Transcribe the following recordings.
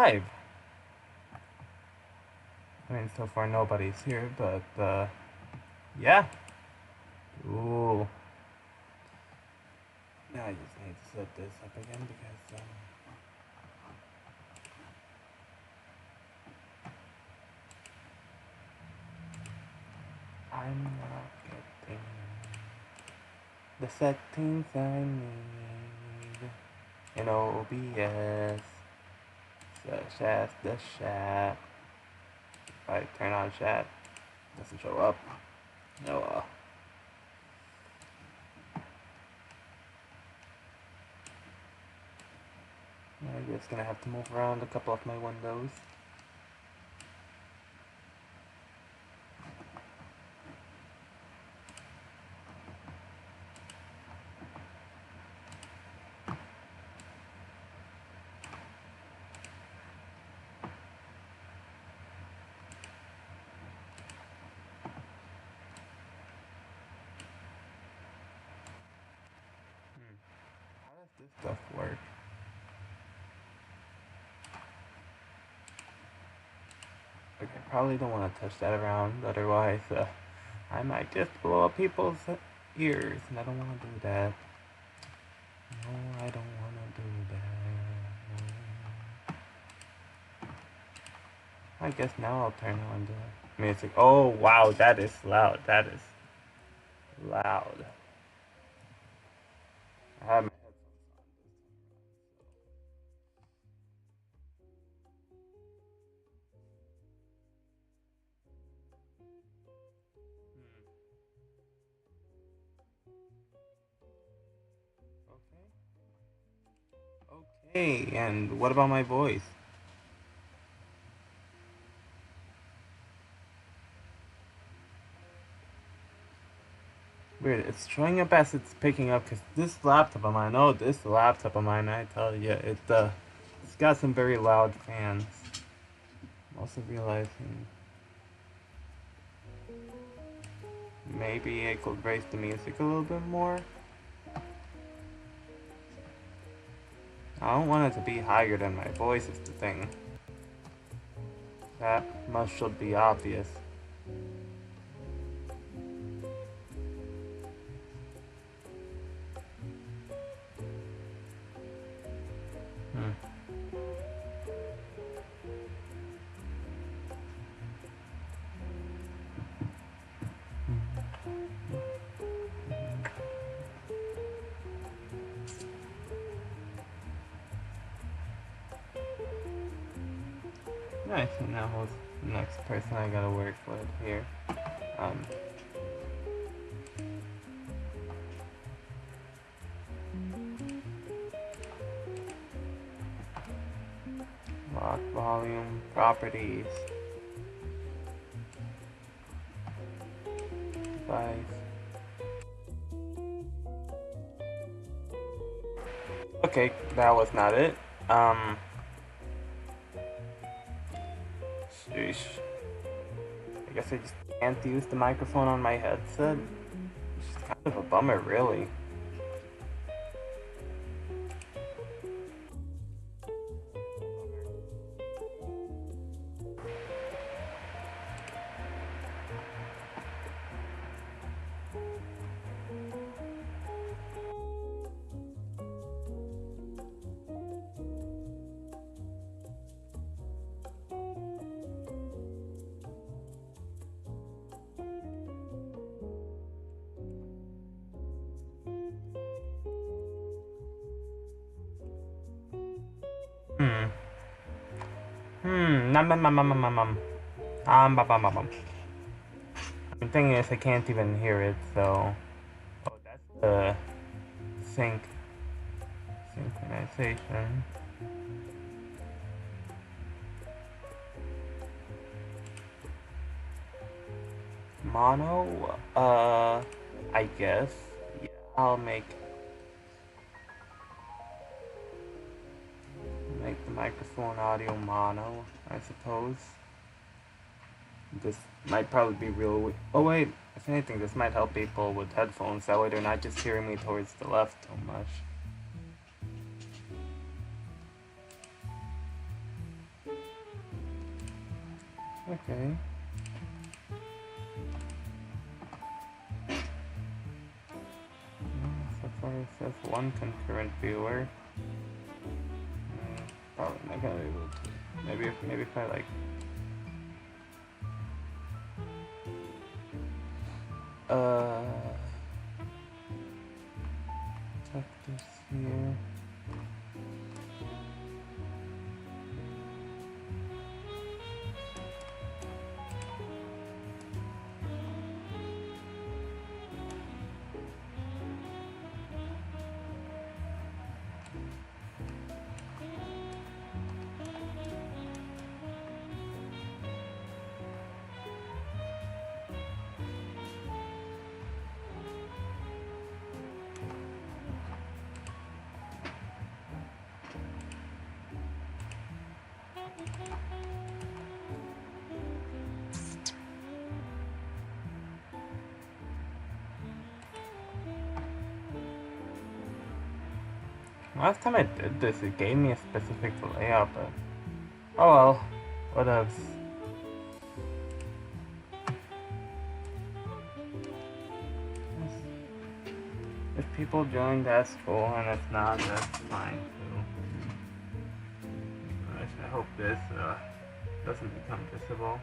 live. I mean, so far nobody's here, but yeah. Ooh. Now I just need to set this up again because I'm not getting the settings I need in OBS, such as the chat. If I turn on chat, it doesn't show up. No. I'm just gonna have to move around a couple of my windows. How does this stuff work? Okay, probably don't want to touch that around, otherwise I might just blow up people's ears, and I don't want to do that. No, I don't want to do that. I guess now I'll turn on the music. Oh, wow, that is loud. That is loud. I have my Okay, and what about my voice? Weird, it's showing up as it's picking up because this laptop of mine, I tell you, it's got some very loud fans. I'm also realizing maybe I could raise the music a little bit more. I don't want it to be higher than my voice is the thing. That much should be obvious. Nice, and now who's the next person I gotta work with here? Lock volume, properties, device. Okay, that was not it. Sheesh. I guess I just can't use the microphone on my headset. It's kind of a bummer, really. The thing is, I can't even hear it, so... Oh, that's the... synchronization. Mono? I guess. Yeah, I'll make the microphone audio mono, I suppose. This might probably be real. Oh wait, if anything, this might help people with headphones. That way they're not just hearing me towards the left too much. Okay. So far it says one concurrent viewer. Probably not gonna be able to. Maybe if I like. Check this here. Last time I did this, it gave me a specific layout, but oh well, whatevs. If people join, that's cool, and if not, that's fine too. I hope this doesn't become visible.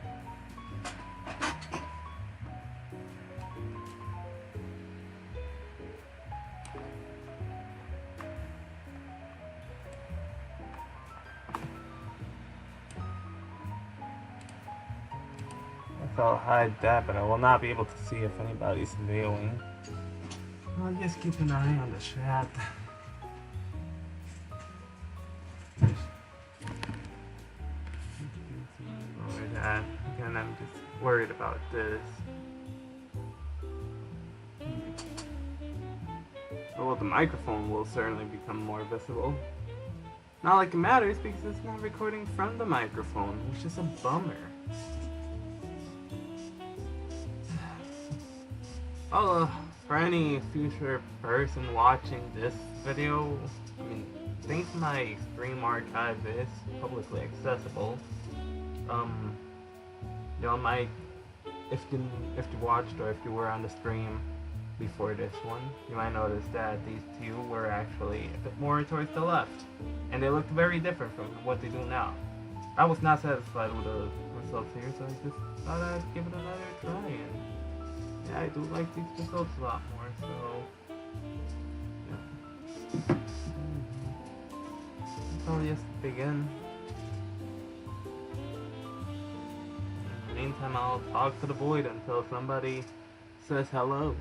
I'll hide that, but I will not be able to see if anybody's viewing. I'll just keep an eye on the chat. Ignore that. Again, I'm just worried about this. Oh, well, the microphone will certainly become more visible. Not like it matters because it's not recording from the microphone, which is a bummer. Oh, for any future person watching this video, I mean, since my stream archive is publicly accessible, you know, if you watched or if you were on the stream before this one, you might notice that these two were actually a bit more towards the left, and they looked very different from what they do now. I was not satisfied with the results here, so I just thought I'd give it another try. And yeah, I do like these results a lot more, so yeah. So I'll just begin. In the meantime, I'll talk to the void until somebody says hello.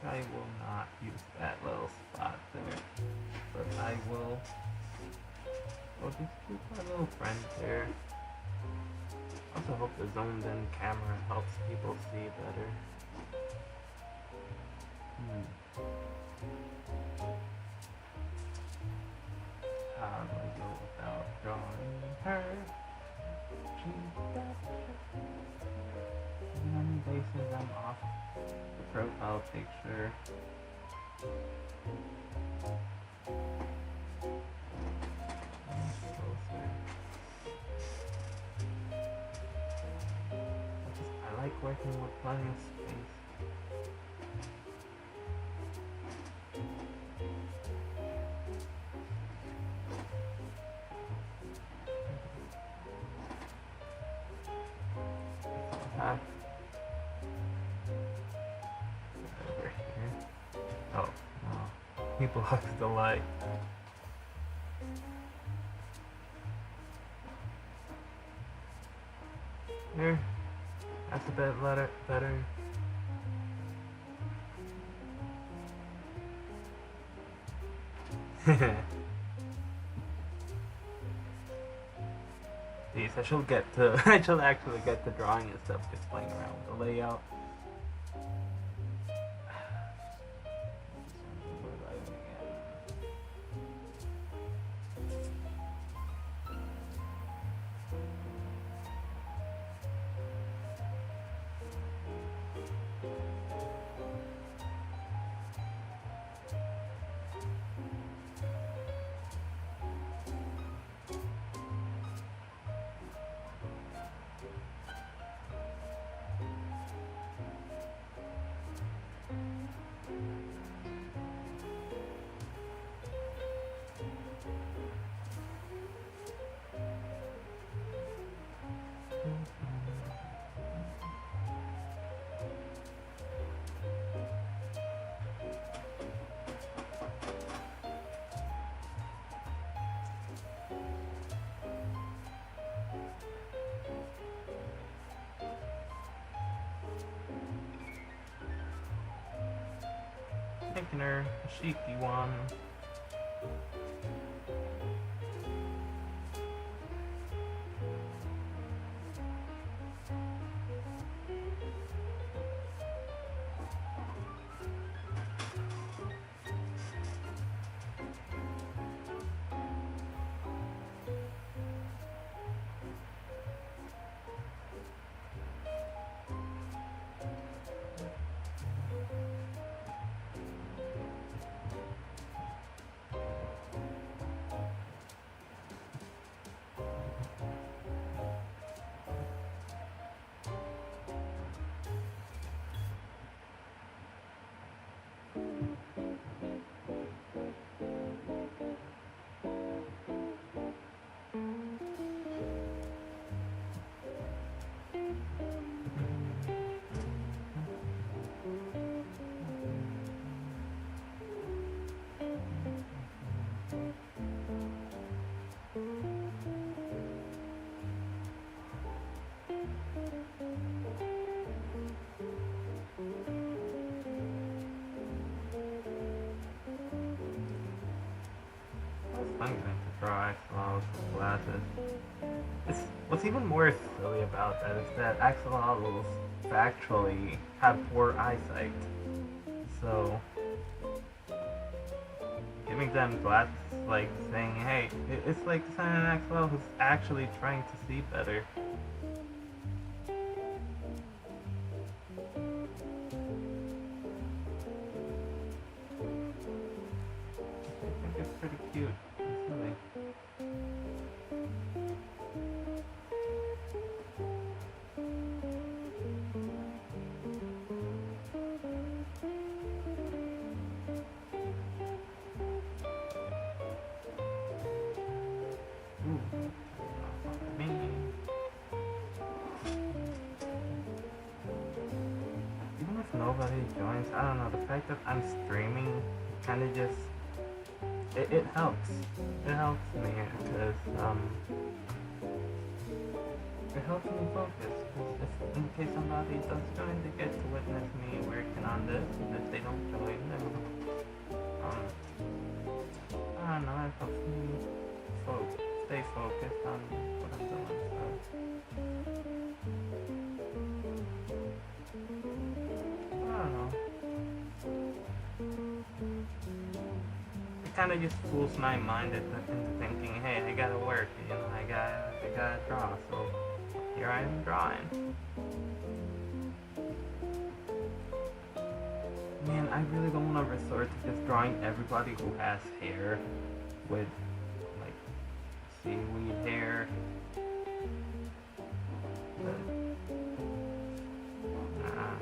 I will not use that little spot there, but I will just keep my little friend there. Also hope the zoomed in camera helps people see better. How do I go without drawing her? In many places I'm off the profile picture. I like working with plenty of space. Over here. Oh, no. He blocks the light. Here. That's a bit better. These, I shall actually get to drawing and stuff, just playing around with the layout. making her a cheeky one. I'm going to draw axolotls with glasses. What's even more silly about that is that axolotls factually have poor eyesight. So, giving them glasses is like saying, hey, it's like sending an axolotl who's actually trying to see better. I think it's pretty cute. It's silly. Even if nobody joins, I don't know, the fact that I'm streaming kind of just, it helps. It helps me because, it helps me focus. If in case somebody does join, they get to witness me working on this, and if they don't join, then, I don't know, it helps me stay focused on what I'm doing, so. I don't know. It kind of just fools my mind into thinking, hey, I gotta work, you know, I gotta draw, so here I am drawing. Man, I really don't want to resort to just drawing everybody who has hair with, like, seaweed hair. But, nah.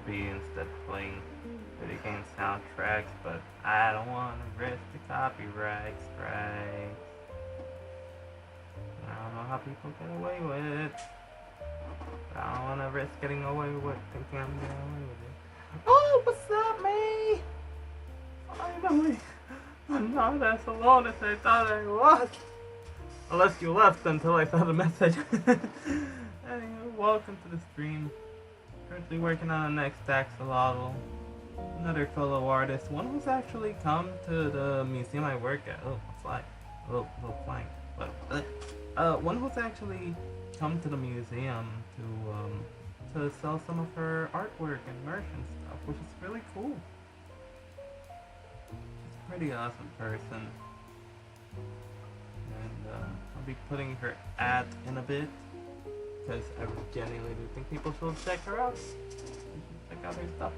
be instead playing video game soundtracks, but I don't want to risk the copyright strikes. I don't know how people get away with it. But I don't want to risk getting away with thinking I'm getting away with it. Oh, what's up, me? Finally, I'm not as alone as I thought I was. Unless you left until I saw the message. Anyway, welcome to the stream. Currently working on the next Axolotl. Another fellow artist, one who's actually come to the museum I work at. Oh, fly, a little flying. But one who's actually come to the museum to sell some of her artwork and merch and stuff, which is really cool. She's a pretty awesome person, and I'll be putting her ad in a bit because I genuinely do think people should check her out. Check out her stuff.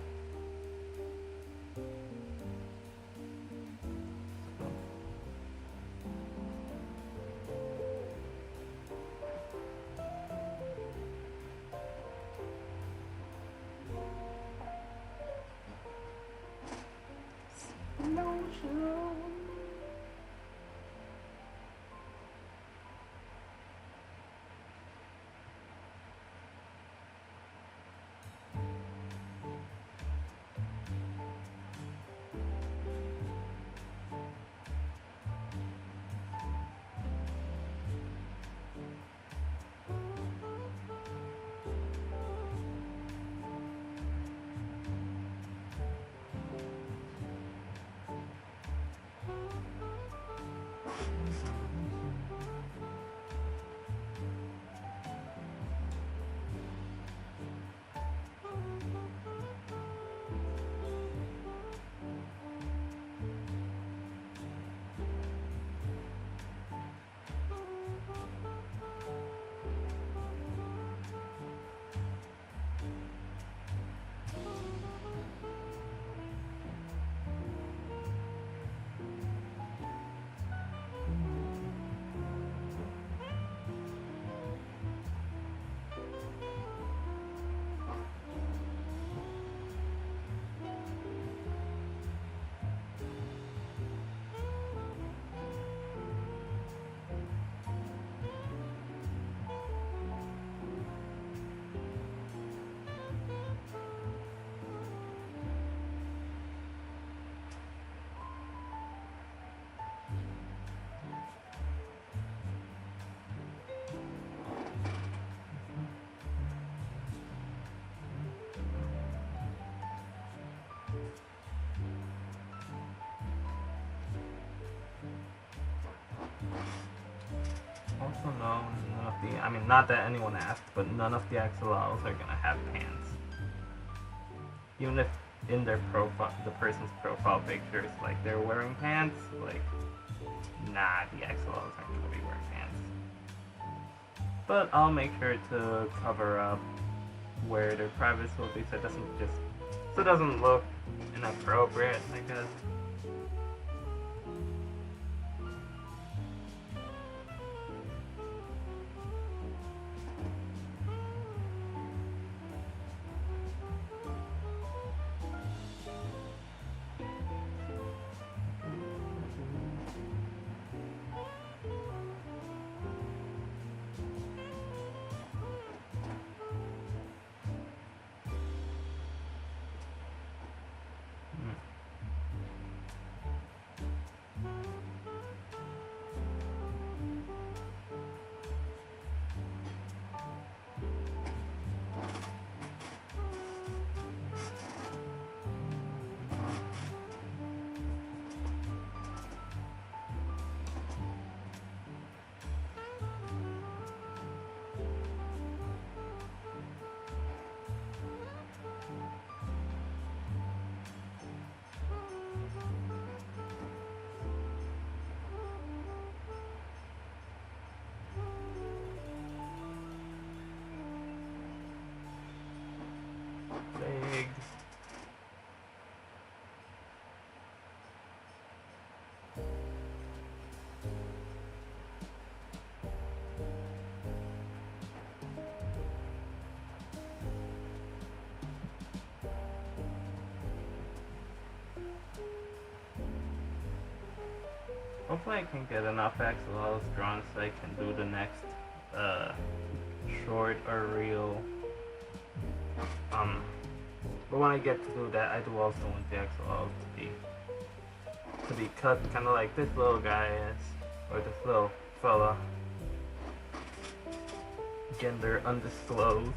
Also, no, none of the, I mean, not that anyone asked, but none of the axolotls are gonna have pants. Even if in their profile, the person's profile pictures, like, they're wearing pants, like, nah, the axolotls aren't gonna be wearing pants. But I'll make sure to cover up where their privacy will be so it doesn't look inappropriate, I guess. Hopefully I can get enough axolotls drawn so I can do the next short or reel. But when I get to do that, I do also want the axolotls to be cut, kind of like this little guy is, or this little fella. Gender undisclosed.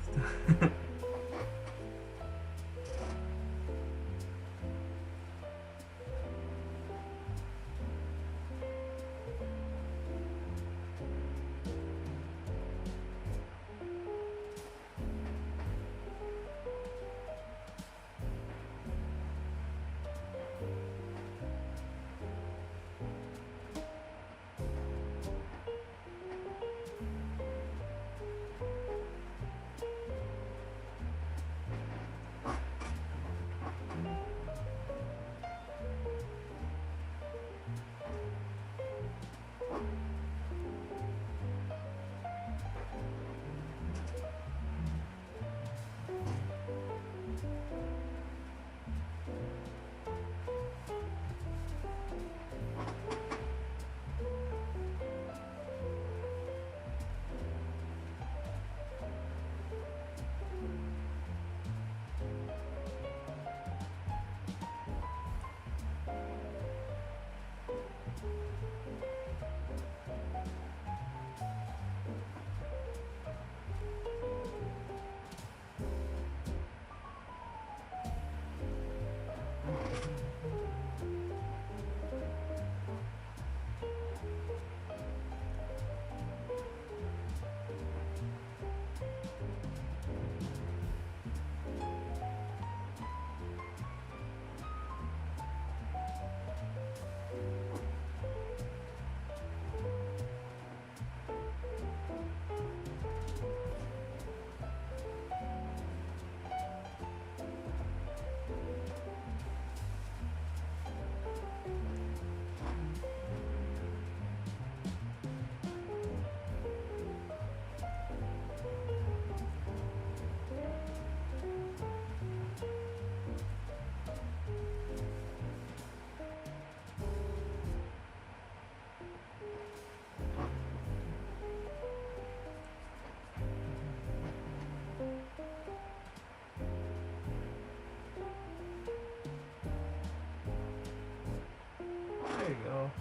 There you go.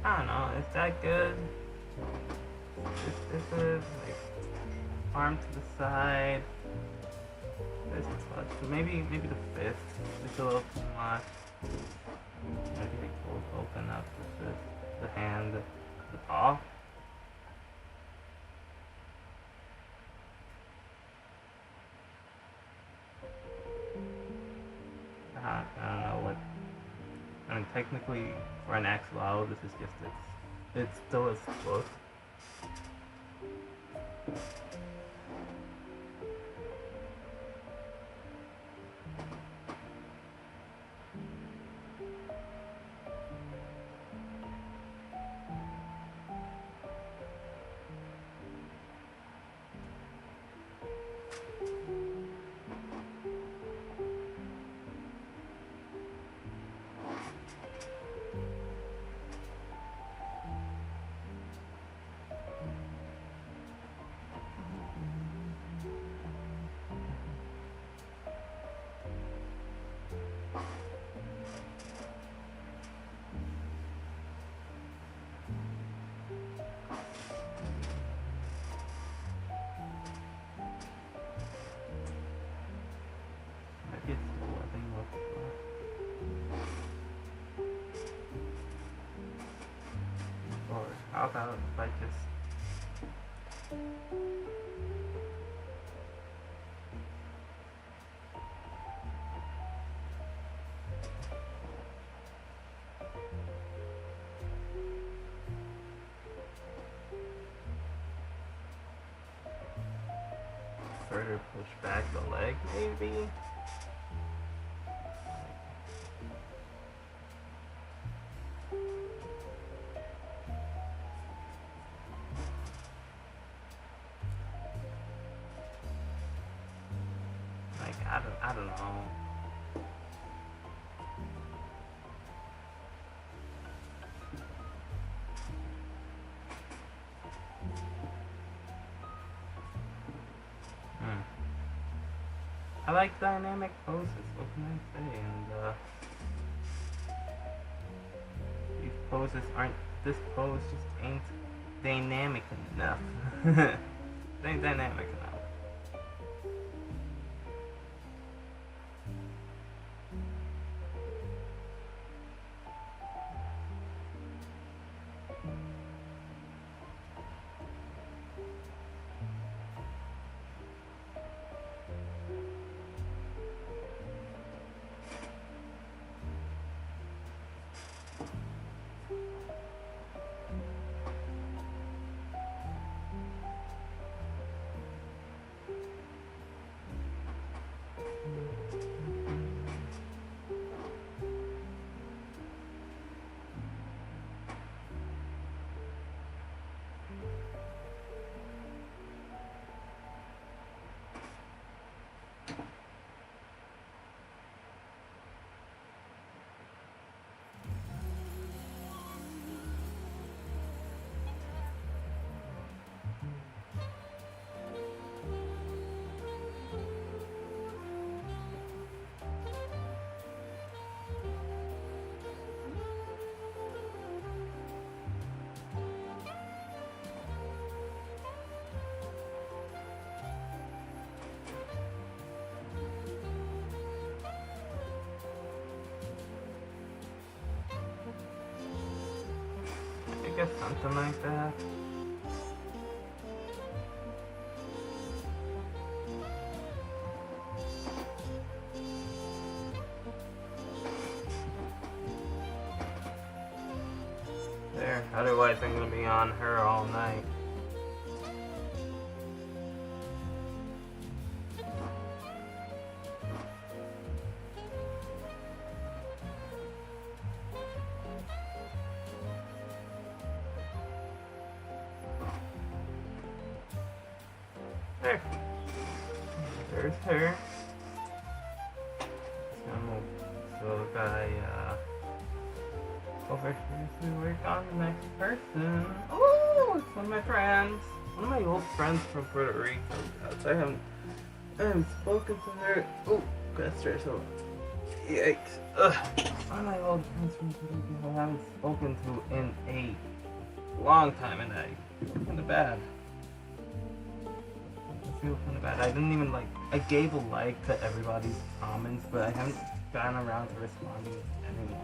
I don't know, is that good? This is like arm to the side. This is clutch. So maybe the fist is a little too much. Maybe they both open up the hand, the paw. I don't know what. I mean, technically, for an axolotl, this is just it's still as close. How about if I just or push back the leg, maybe? Like, I don't know. I like dynamic poses, what can I say? And these poses aren't, this pose just ain't dynamic enough. It ain't dynamic enough. I guess something like that. There, otherwise I'm gonna be on her all night. There. There's her. So I over here to work on the next person. Oh, it's one of my friends. One of my old friends from Puerto Rico. I haven't spoken to her. Oh, that's her, so yikes. Ugh. One of my old friends from Puerto Rico I haven't spoken to in a long time, and I feel kind of bad. I didn't even I gave a like to everybody's comments, but I haven't gotten around to responding to anyone.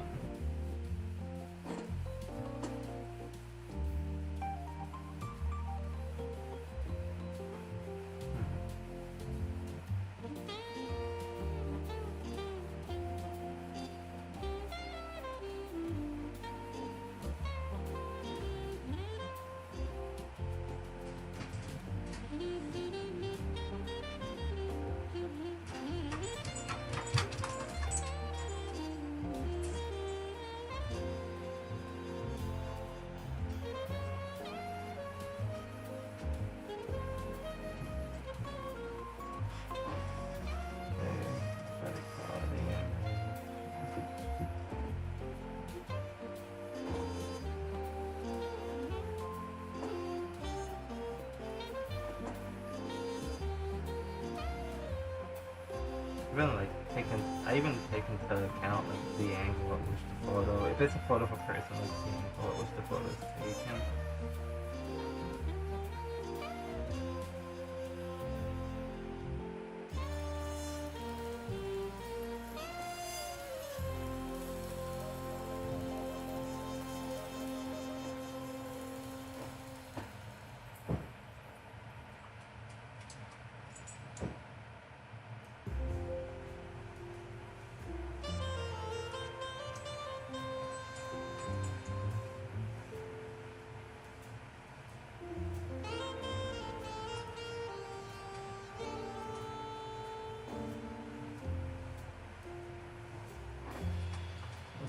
I even take into account the angle at which the photo, if it's a photo of a person, the angle at which the photo is taken.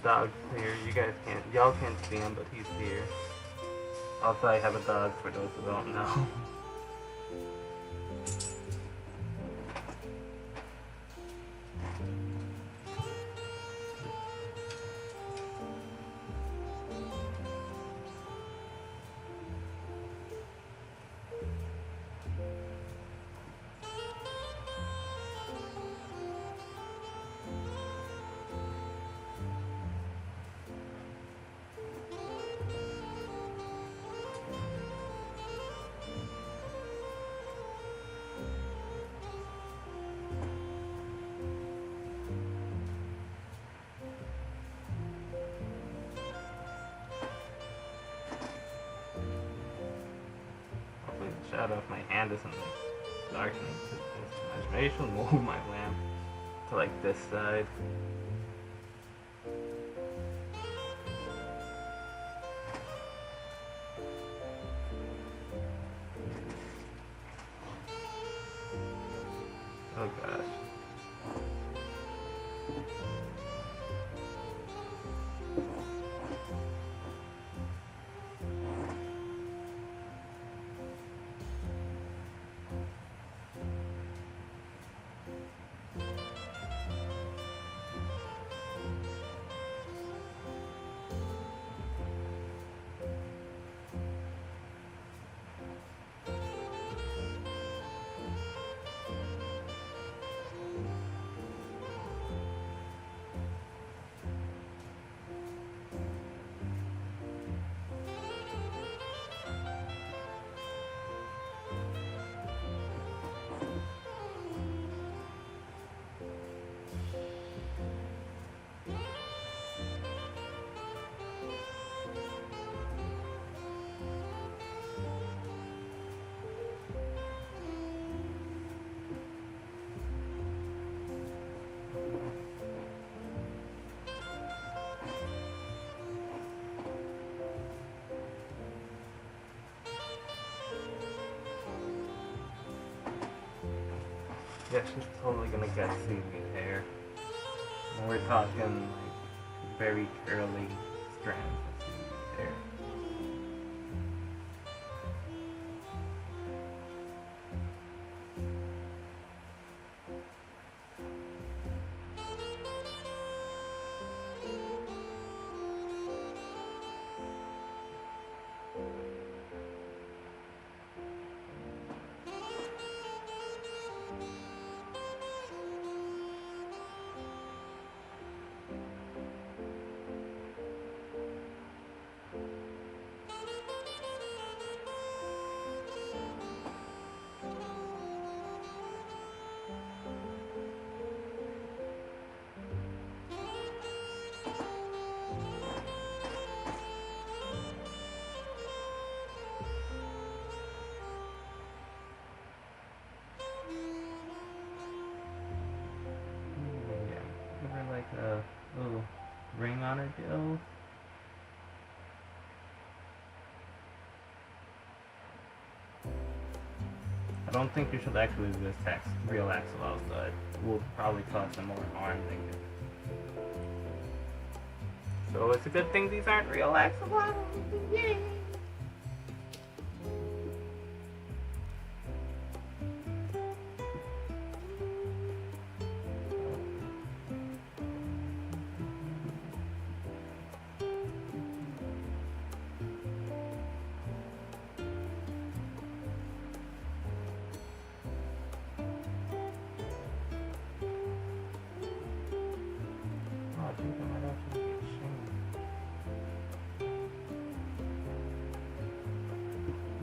dog's here. Y'all can't see him, but he's here. Also, I have a dog for those who don't know. Shadow of my hand isn't like darkening too much. Maybe I should move my lamp to like this side. Oh gosh. Yeah, she's totally gonna get seaweed hair. And we're talking like very curly strands of seaweed hair. A little ring on her gills. I don't think you should actually do this real axolotls, but it will probably cause them more harm than good. So it's a good thing these aren't real axolotls. Yay!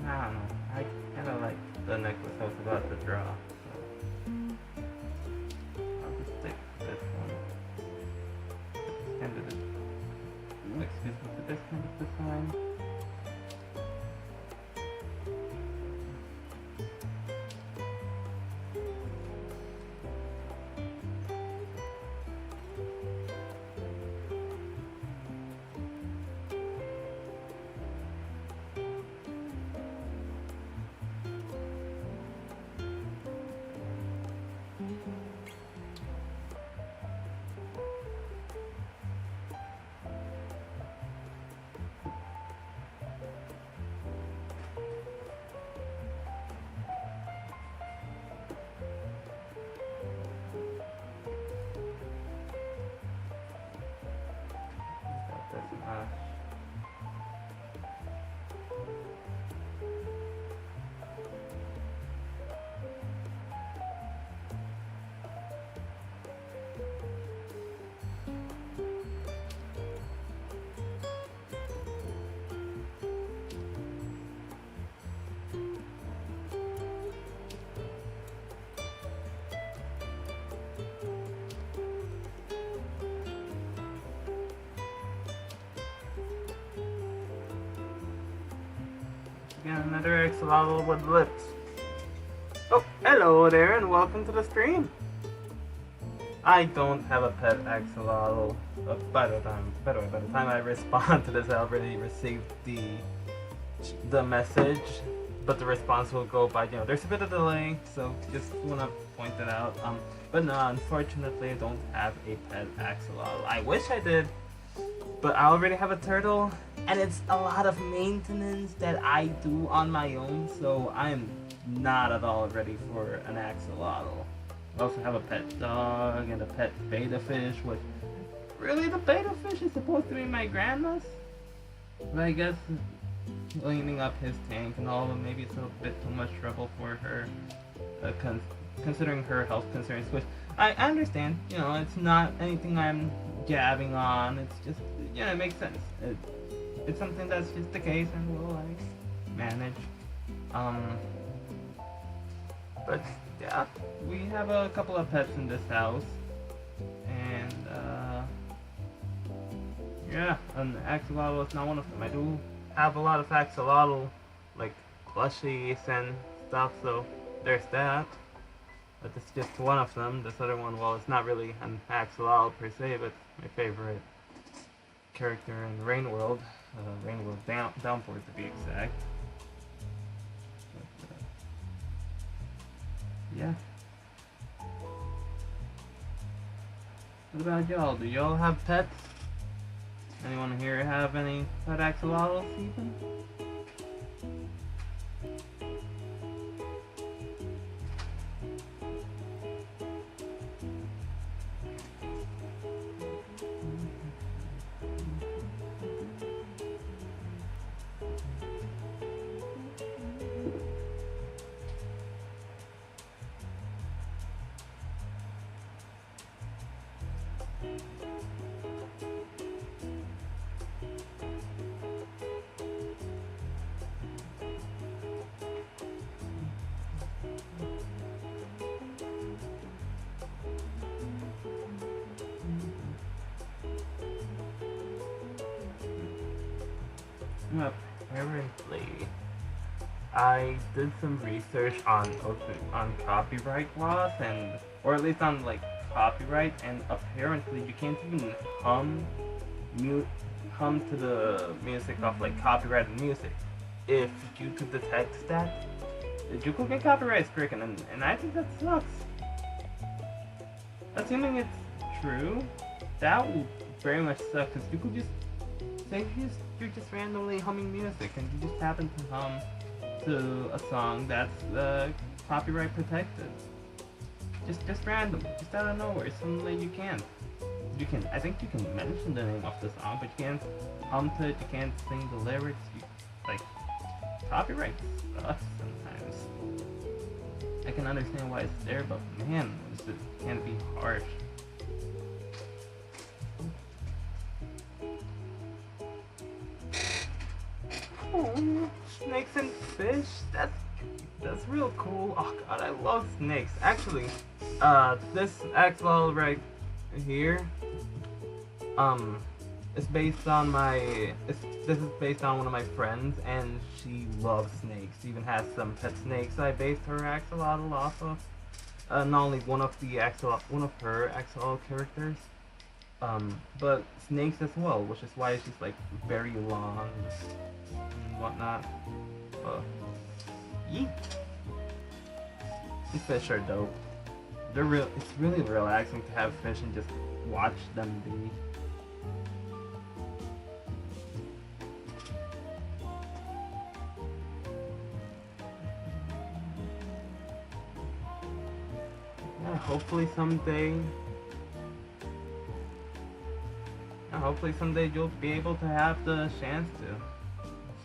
I don't know. I kind of like the necklace I was about to draw. So I'll just stick to this one. End of the, excuse me, to this kind of design. Again, another axolotl with lips. Oh, hello there, and welcome to the stream. I don't have a pet axolotl. By the time I respond to this, I already received the message, but the response will go by. There's a bit of delay, so just wanna point that out. But no, unfortunately, I don't have a pet axolotl. I wish I did, but I already have a turtle, and it's a lot of maintenance that I do on my own, so I am not at all ready for an axolotl. I also have a pet dog and a pet betta fish, which really the betta fish is supposed to be my grandma's, but I guess cleaning up his tank and all, maybe it's a bit too much trouble for her, considering her health concerns, which I understand. It's not anything I'm gabbing on. It's just, it makes sense. It's something that's just the case, and we'll manage. But yeah, we have a couple of pets in this house, and yeah, an axolotl is not one of them. I do have a lot of axolotl, like plushies and stuff, so there's that. But it's just one of them. This other one, well, it's not really an axolotl per se, but my favorite character in Rain World Downpour to be exact. But, yeah. What about y'all? Do y'all have pets? Anyone here have any pet axolotls even? Apparently, I did some research on copyright laws, or at least on copyright, and apparently you can't even hum to the music of copyrighted music. If YouTube detects that, you could get copyright stricken, and I think that sucks. Assuming it's true, that would very much suck, because you could just say you're just randomly humming music, and you just happen to hum to a song that's copyright protected. Just random, just out of nowhere. Suddenly you can't. I think you can mention the name of the song, but you can't hum to it. You can't sing the lyrics. Copyright sucks sometimes. I can understand why it's there, but man, it can be harsh. Oh, snakes and fish. That's real cool. Oh god, I love snakes. Actually, this axolotl right here, is based on this is based on one of my friends, and she loves snakes. She even has some pet snakes I based her axolotl off of. Not only one of her axolotl characters, but snakes as well, which is why she's very long and whatnot. Yeet. These fish are dope. It's really relaxing to have fish and just watch them be. Yeah, hopefully someday you'll be able to have the chance to.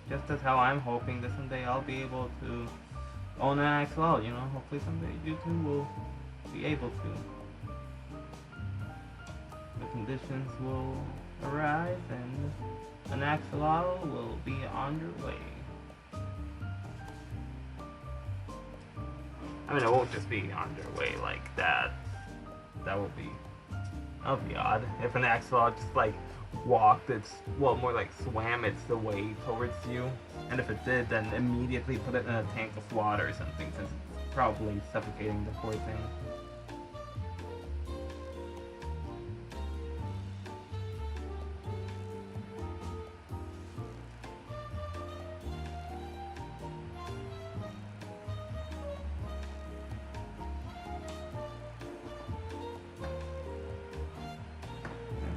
Just as how I'm hoping that someday I'll be able to own an axolotl, hopefully someday you too will be able to. The conditions will arise and an axolotl will be on your way. I mean, it won't just be on your way like that. That would be odd if an axolotl just walked its, well, more like swam its way towards you. And if it did, then immediately put it in a tank of water or something, since it's probably suffocating the poor thing.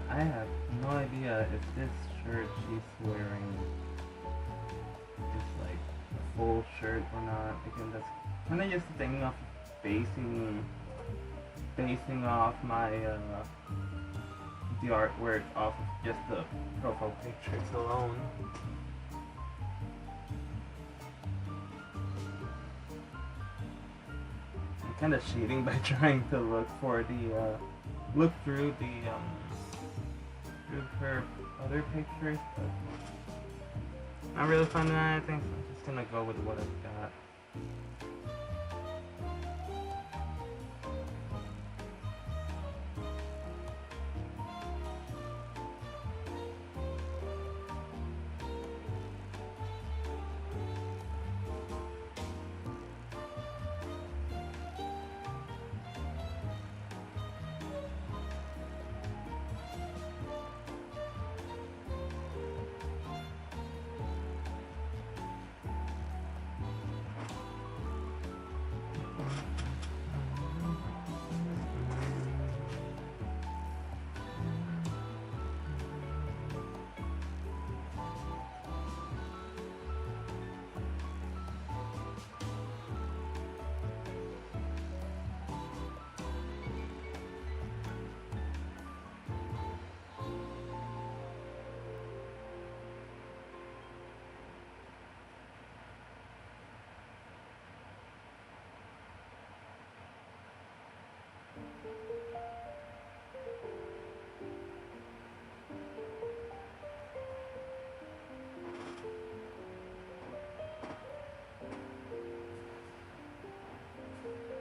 I have no idea if this shirt she's wearing is like a full shirt or not. Again, that's kind of just thinking of basing off my the artwork off of just the profile pictures alone. I'm kind of cheating by trying to look for the look through the through her other pictures, but not really finding anything, so I'm just gonna go with what I've got.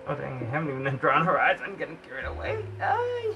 Oh dang, I haven't even drawn her eyes, I'm getting carried away. Aye.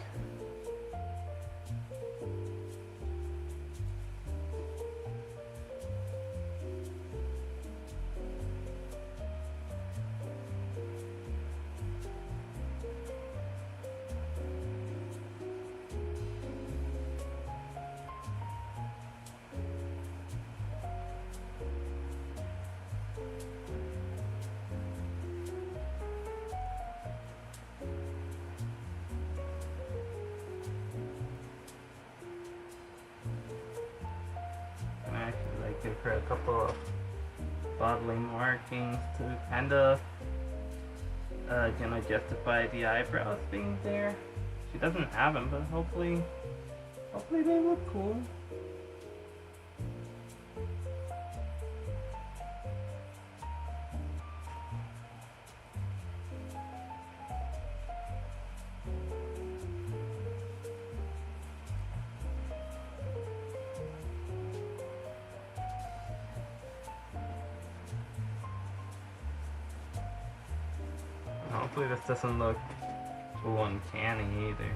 Give her a couple of bodily markings to kind of justify the eyebrows being there. She doesn't have them, but hopefully they look cool. Hopefully this doesn't look too uncanny either.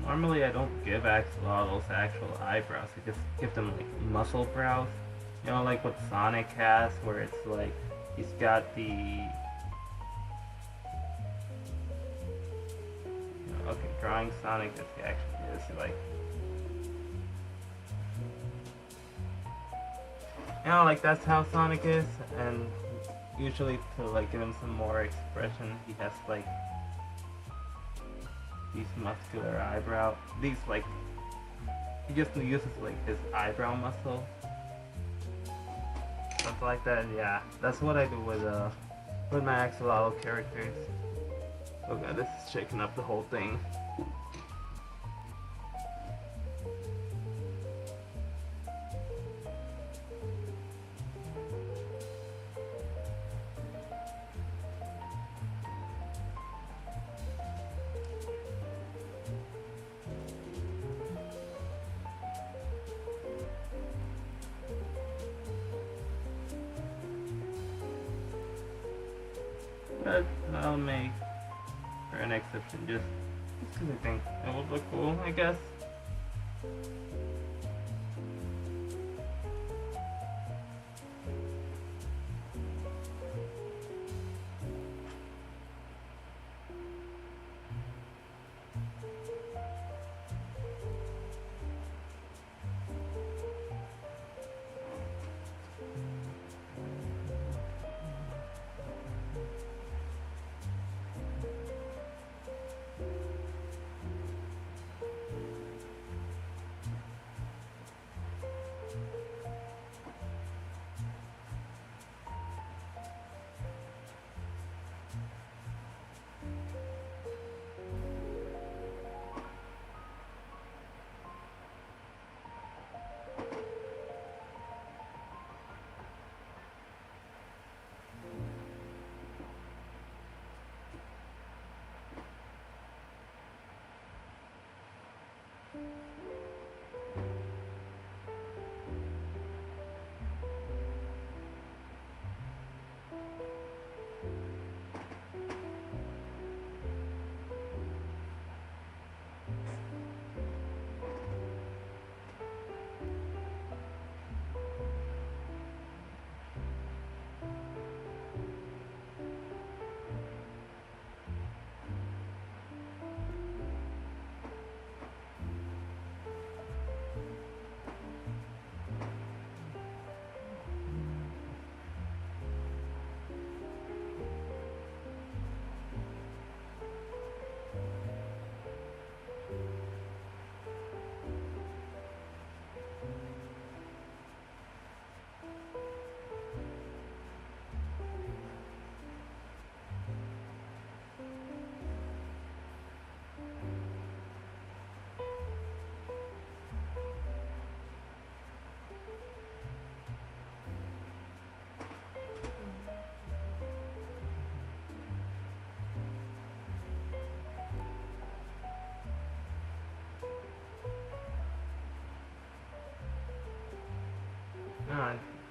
Normally I don't give axolotls actual eyebrows, I just give them like muscle brows. You know, like what Sonic has, where it's like he's got the... Okay, drawing Sonic as he actually is, like... You know, like that's how Sonic is, and usually to like give him some more expression, he has like these muscular eyebrow. These like he just uses like his eyebrow muscle, something like that. Yeah, that's what I do with my axolotl characters. Oh god, this is shaking up the whole thing. But I'll make for an exception just Because I think it would look cool, I guess.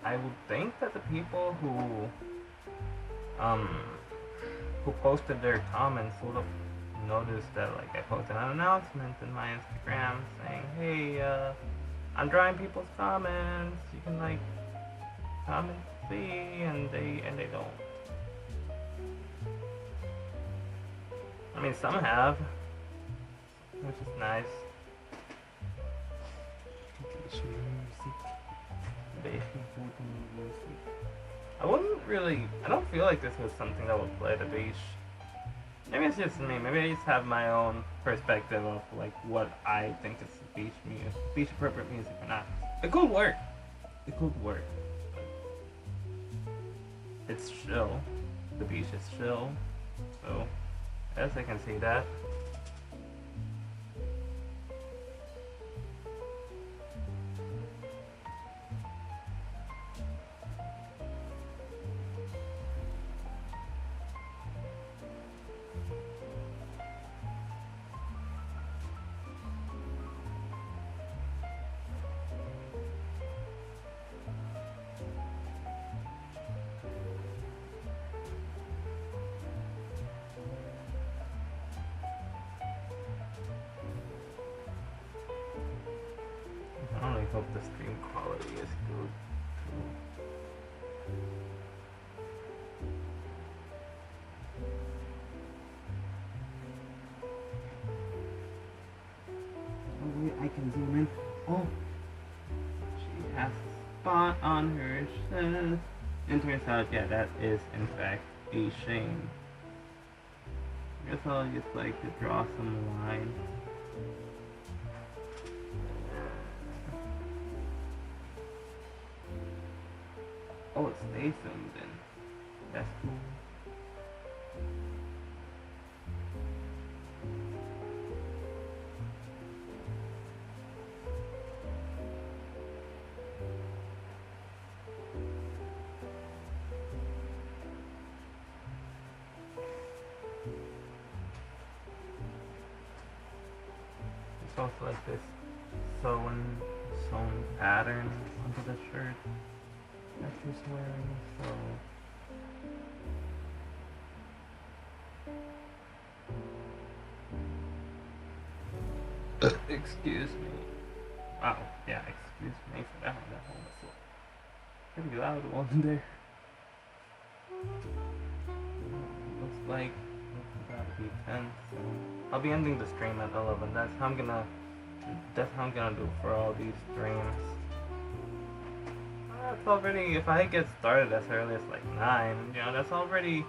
I would think that the people um who posted their comments would have noticed that, like, I posted an announcement in my Instagram saying, hey, I'm drawing people's comments, you can, like, comment, see, and they don't. I mean, some have, which is nice. I don't feel like this was something that would play the beach. Maybe it's just me. Maybe I just have my own perspective of, like, what I think is beach music, beach appropriate music or not. It could work. It could work. It's chill. The beach is chill. So, I guess I can see that. I hope the stream quality is good. Oh wait, I can zoom in. Oh, she has a spot on her chest. And turns out, yeah, that is in fact a shame. I guess I'll just like to draw some lines. Oh, it stays zoomed in. That's cool. It's also like this sewn pattern onto the shirt that she's wearing, so Excuse me. Oh, yeah, excuse me for that one. That one was pretty loud one there. Looks like it's about to be 10, so I'll be ending the stream at 11. That's how I'm gonna do for all these streams. That's already, if I get started as early as like 9, you know, that's already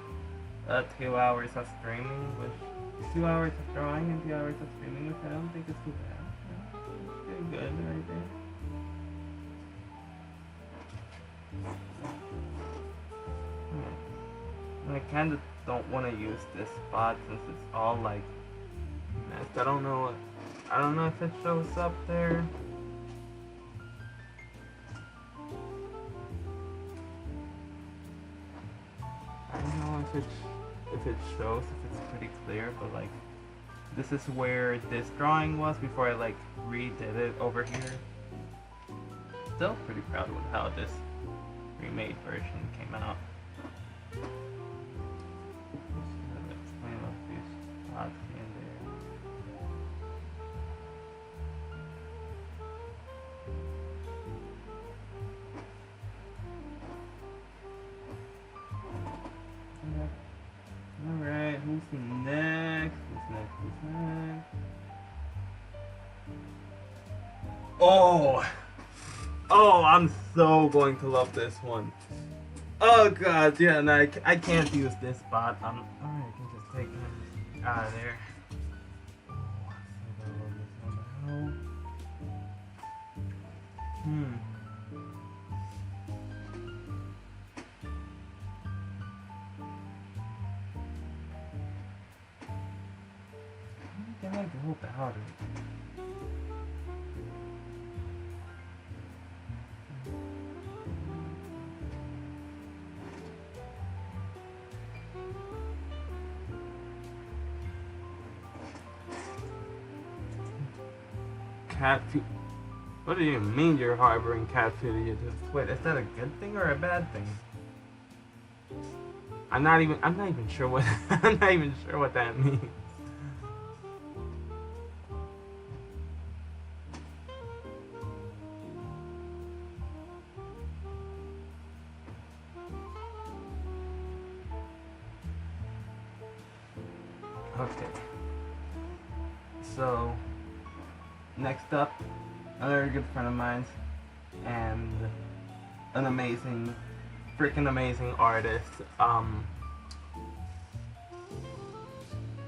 2 hours of streaming, which 2 hours of drawing and 2 hours of streaming, which I don't think is too bad. It's pretty good right there. I kinda don't want to use this spot since it's all like messed. I don't know if it shows up there. I don't know if it shows, if it's pretty clear, but like this is where this drawing was before I like redid it over here. Still pretty proud with how this remade version came out. Alright, who's next? Who's next? Oh, I'm so going to love this one. Oh god, yeah, no, I can't use this spot. Alright, I can just take him out of there. Can I go about it? Cat feet. What do you mean you're harboring cat feet? Wait, is that a good thing or a bad thing? I'm not even sure what I'm not even sure what that means. Okay. So next up, another good friend of mine and an amazing, freaking amazing artist.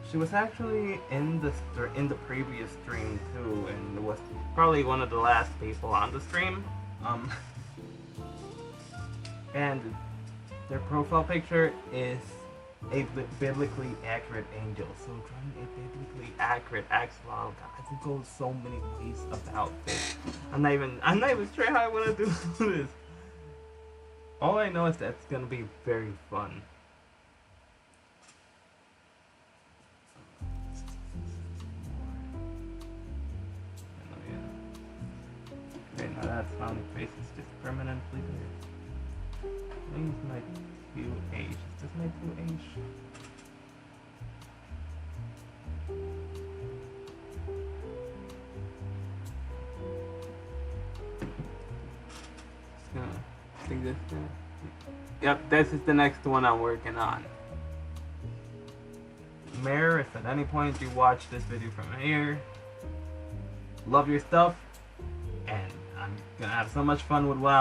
She was actually in the previous stream too, and was probably one of the last people on the stream. And their profile picture is a biblically accurate angel. So drawing a biblically accurate axolotl, I could go so many ways about this. I'm not even sure how I want to do this. All I know is that it's gonna be very fun. Okay, now that smiling face is just permanently there. Where's my 2H? Is this my 2H? I think this is. Yep, this is the next one I'm working on. Mayor, if at any point you watch this video from here, love your stuff, and I'm gonna have so much fun with what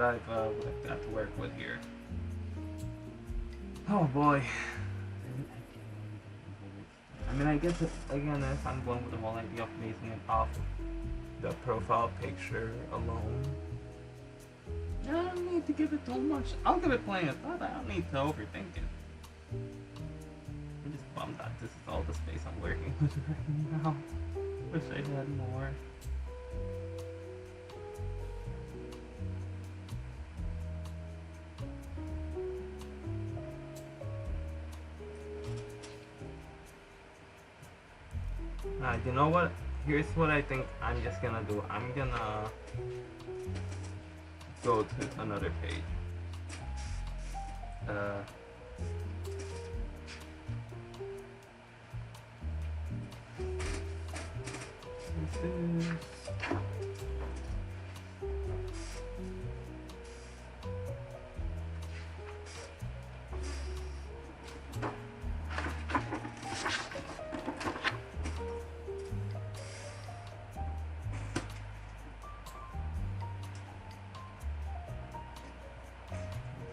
I've got to work with here. Oh boy. I mean, I guess again, if I'm going with the whole idea of basing it off the profile picture alone, I don't need to give it too much. I'll give it plenty of thought. I don't need to overthink it. I'm just bummed that this is all the space I'm working with right now. Wish I had more. You know what? Here's what I think I'm just gonna do. I'm gonna go to another page. this.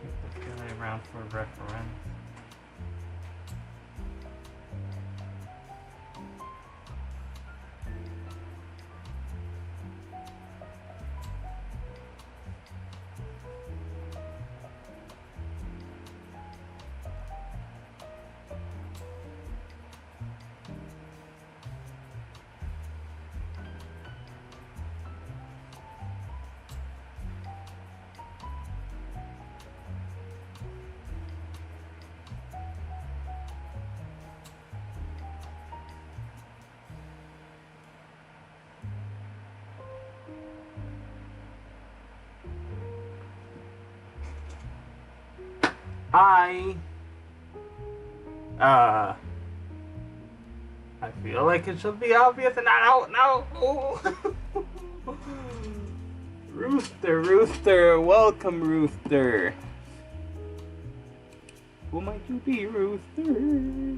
Keep this guy around for reference. I feel like it should be obvious and I don't know. Rooster, welcome, Rooster. Who might you be, Rooster?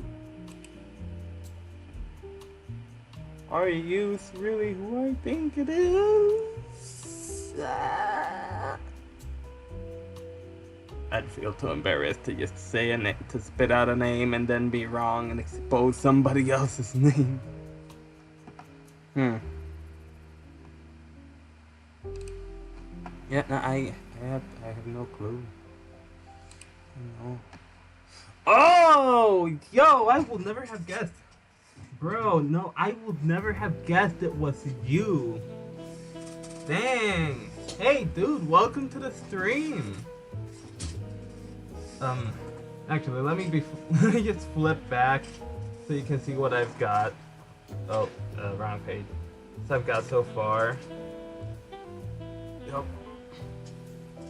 Are you really who I think it is? I'd feel too embarrassed to just say a name, to spit out a name and then be wrong and expose somebody else's name. Yeah, no, I have no clue. No. Oh, yo, I will never have guessed. Bro, no, I would never have guessed it was you. Dang. Hey, dude, welcome to the stream. Actually, let me just flip back so you can see what I've got. Oh, wrong page. So I've got so far. Yup.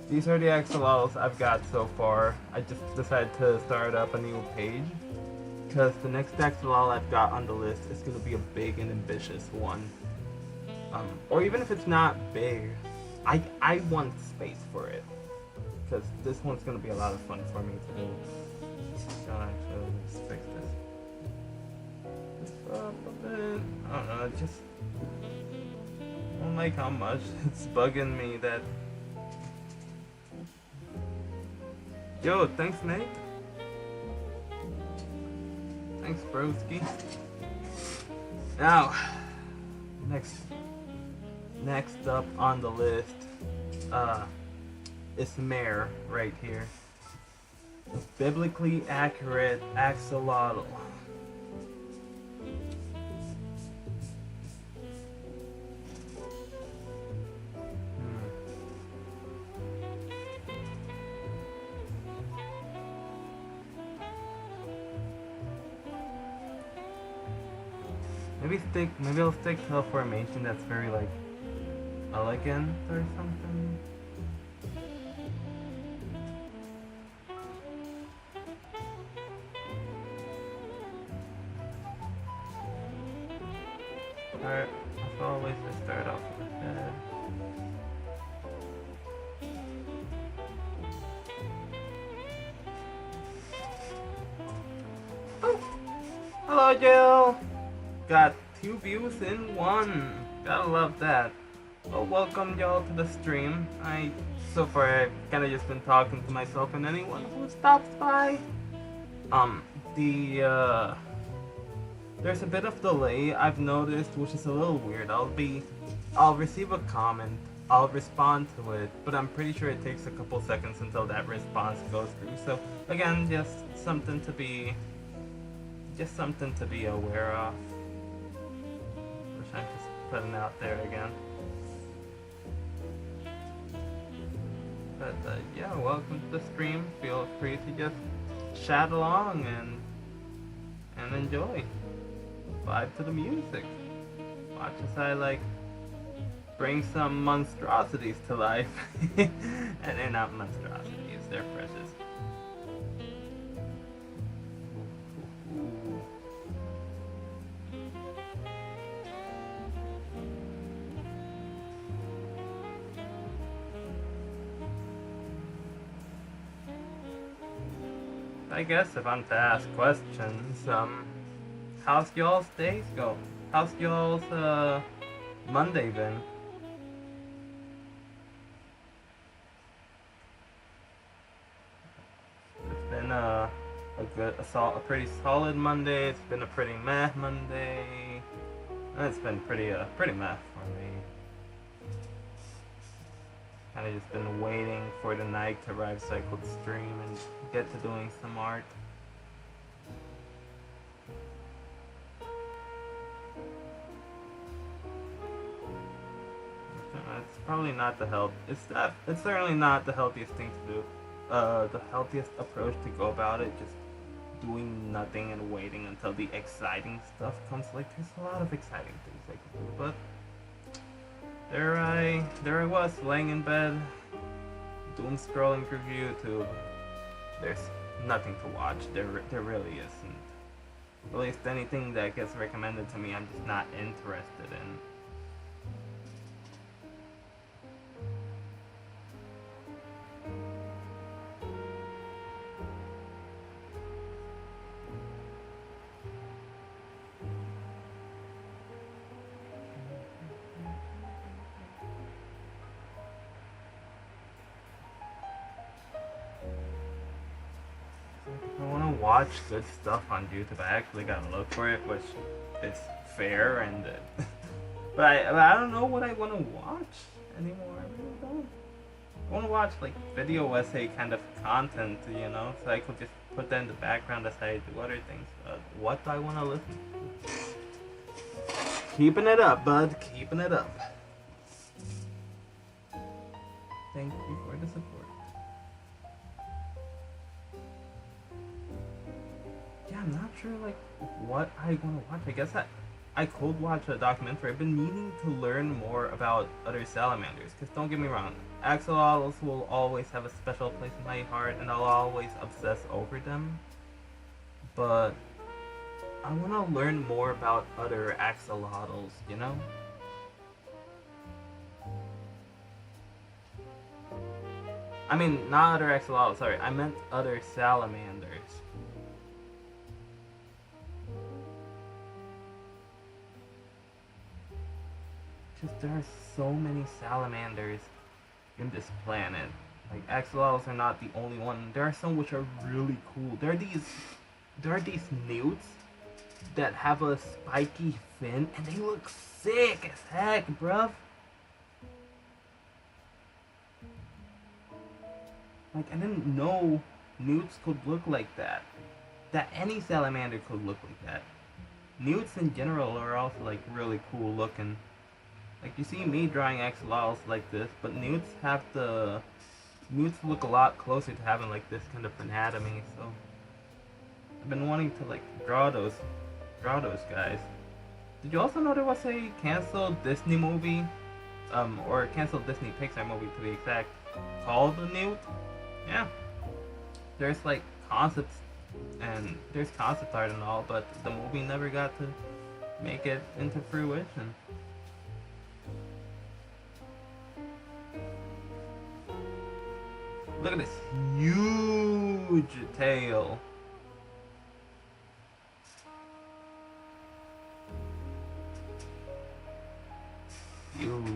These are the axolotls I've got so far. I just decided to start up a new page because the next axolotl I've got on the list is going to be a big and ambitious one. Or even if it's not big, I want space for it. Because this one's going to be a lot of fun for me to do. So actually, let's fix this. Just up a bit. I don't know, just... I don't like how much it's bugging me that... Yo, thanks, Nate. Thanks, broski. Now, next up on the list, is Mare right here. A biblically accurate axolotl. Maybe I'll stick to a formation that's very like elegant or something. Alright, as always, I start off with the head. Oh! Hello, Jill! Got 2 views in 1. Gotta love that. Well, welcome y'all to the stream. So far, I've kind of just been talking to myself and anyone who stops by. There's a bit of delay I've noticed, which is a little weird. I'll receive a comment, I'll respond to it, but I'm pretty sure it takes a couple seconds until that response goes through. So again, just something to be aware of. Which I'm just putting out there again. But yeah, welcome to the stream. Feel free to just chat along and enjoy. Vibe to the music. Watch as I bring some monstrosities to life. And they're not monstrosities, they're precious. I guess if I'm to ask questions, how's y'all's days go? How's y'all's Monday been? It's been a pretty solid Monday. It's been a pretty meh Monday. It's been pretty meh for me. Kind of just been waiting for the night to arrive so I could stream and get to doing some art. It's probably not the health. It's certainly not the healthiest thing to do. The healthiest approach to go about it, just doing nothing and waiting until the exciting stuff comes. Like, there's a lot of exciting things I could do, but there I was, laying in bed, doom scrolling through YouTube. There's nothing to watch. There really isn't. At least anything that gets recommended to me, I'm just not interested in. I want to watch good stuff on YouTube. I actually gotta look for it, which is fair, and but I don't know what I want to watch anymore. I really don't. I want to watch like video essay kind of content, you know, so I could just put that in the background as I do other things. What do I want to listen to? Keeping it up, bud. Keeping it up. Thank you for the support. Yeah, I'm not sure like what I want to watch. I guess I could watch a documentary. I've been meaning to learn more about other salamanders, because don't get me wrong, axolotls will always have a special place in my heart, and I'll always obsess over them. But I want to learn more about other axolotls, you know? I mean, not other axolotls, sorry, I meant other salamanders. Because there are so many salamanders in this planet. Like, axolotls are not the only one. There are some which are really cool. There are these newts that have a spiky fin, and they look sick as heck, bruv. Like, I didn't know newts could look like that. That any salamander could look like that. Newts in general are also, like, really cool looking. Like, you see me drawing axolotls like this, but newts look a lot closer to having, like, this kind of anatomy, so I've been wanting to, like, draw those guys. Did you also know there was a canceled Disney movie, or a canceled Disney Pixar movie to be exact, called The Newt? Yeah. There's, like, concepts, and there's concept art and all, but the movie never got to make it into fruition. Look at this huge tail. Huge.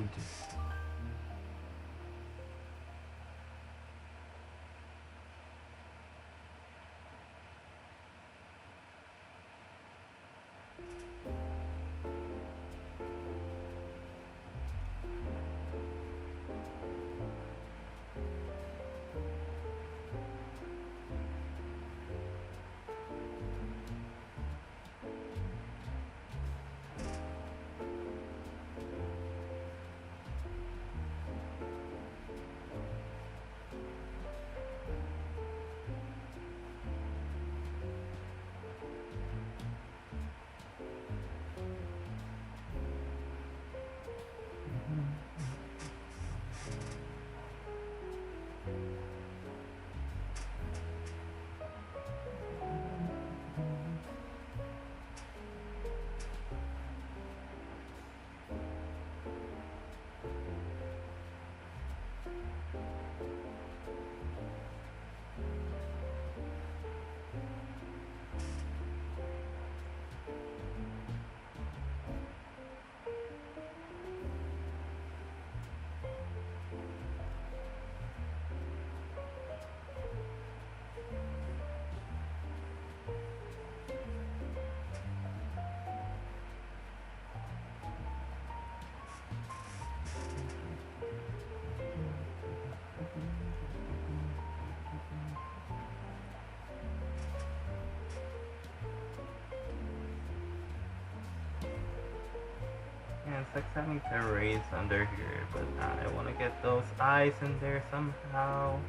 insects having to raise under here, but I want to get those eyes in there somehow.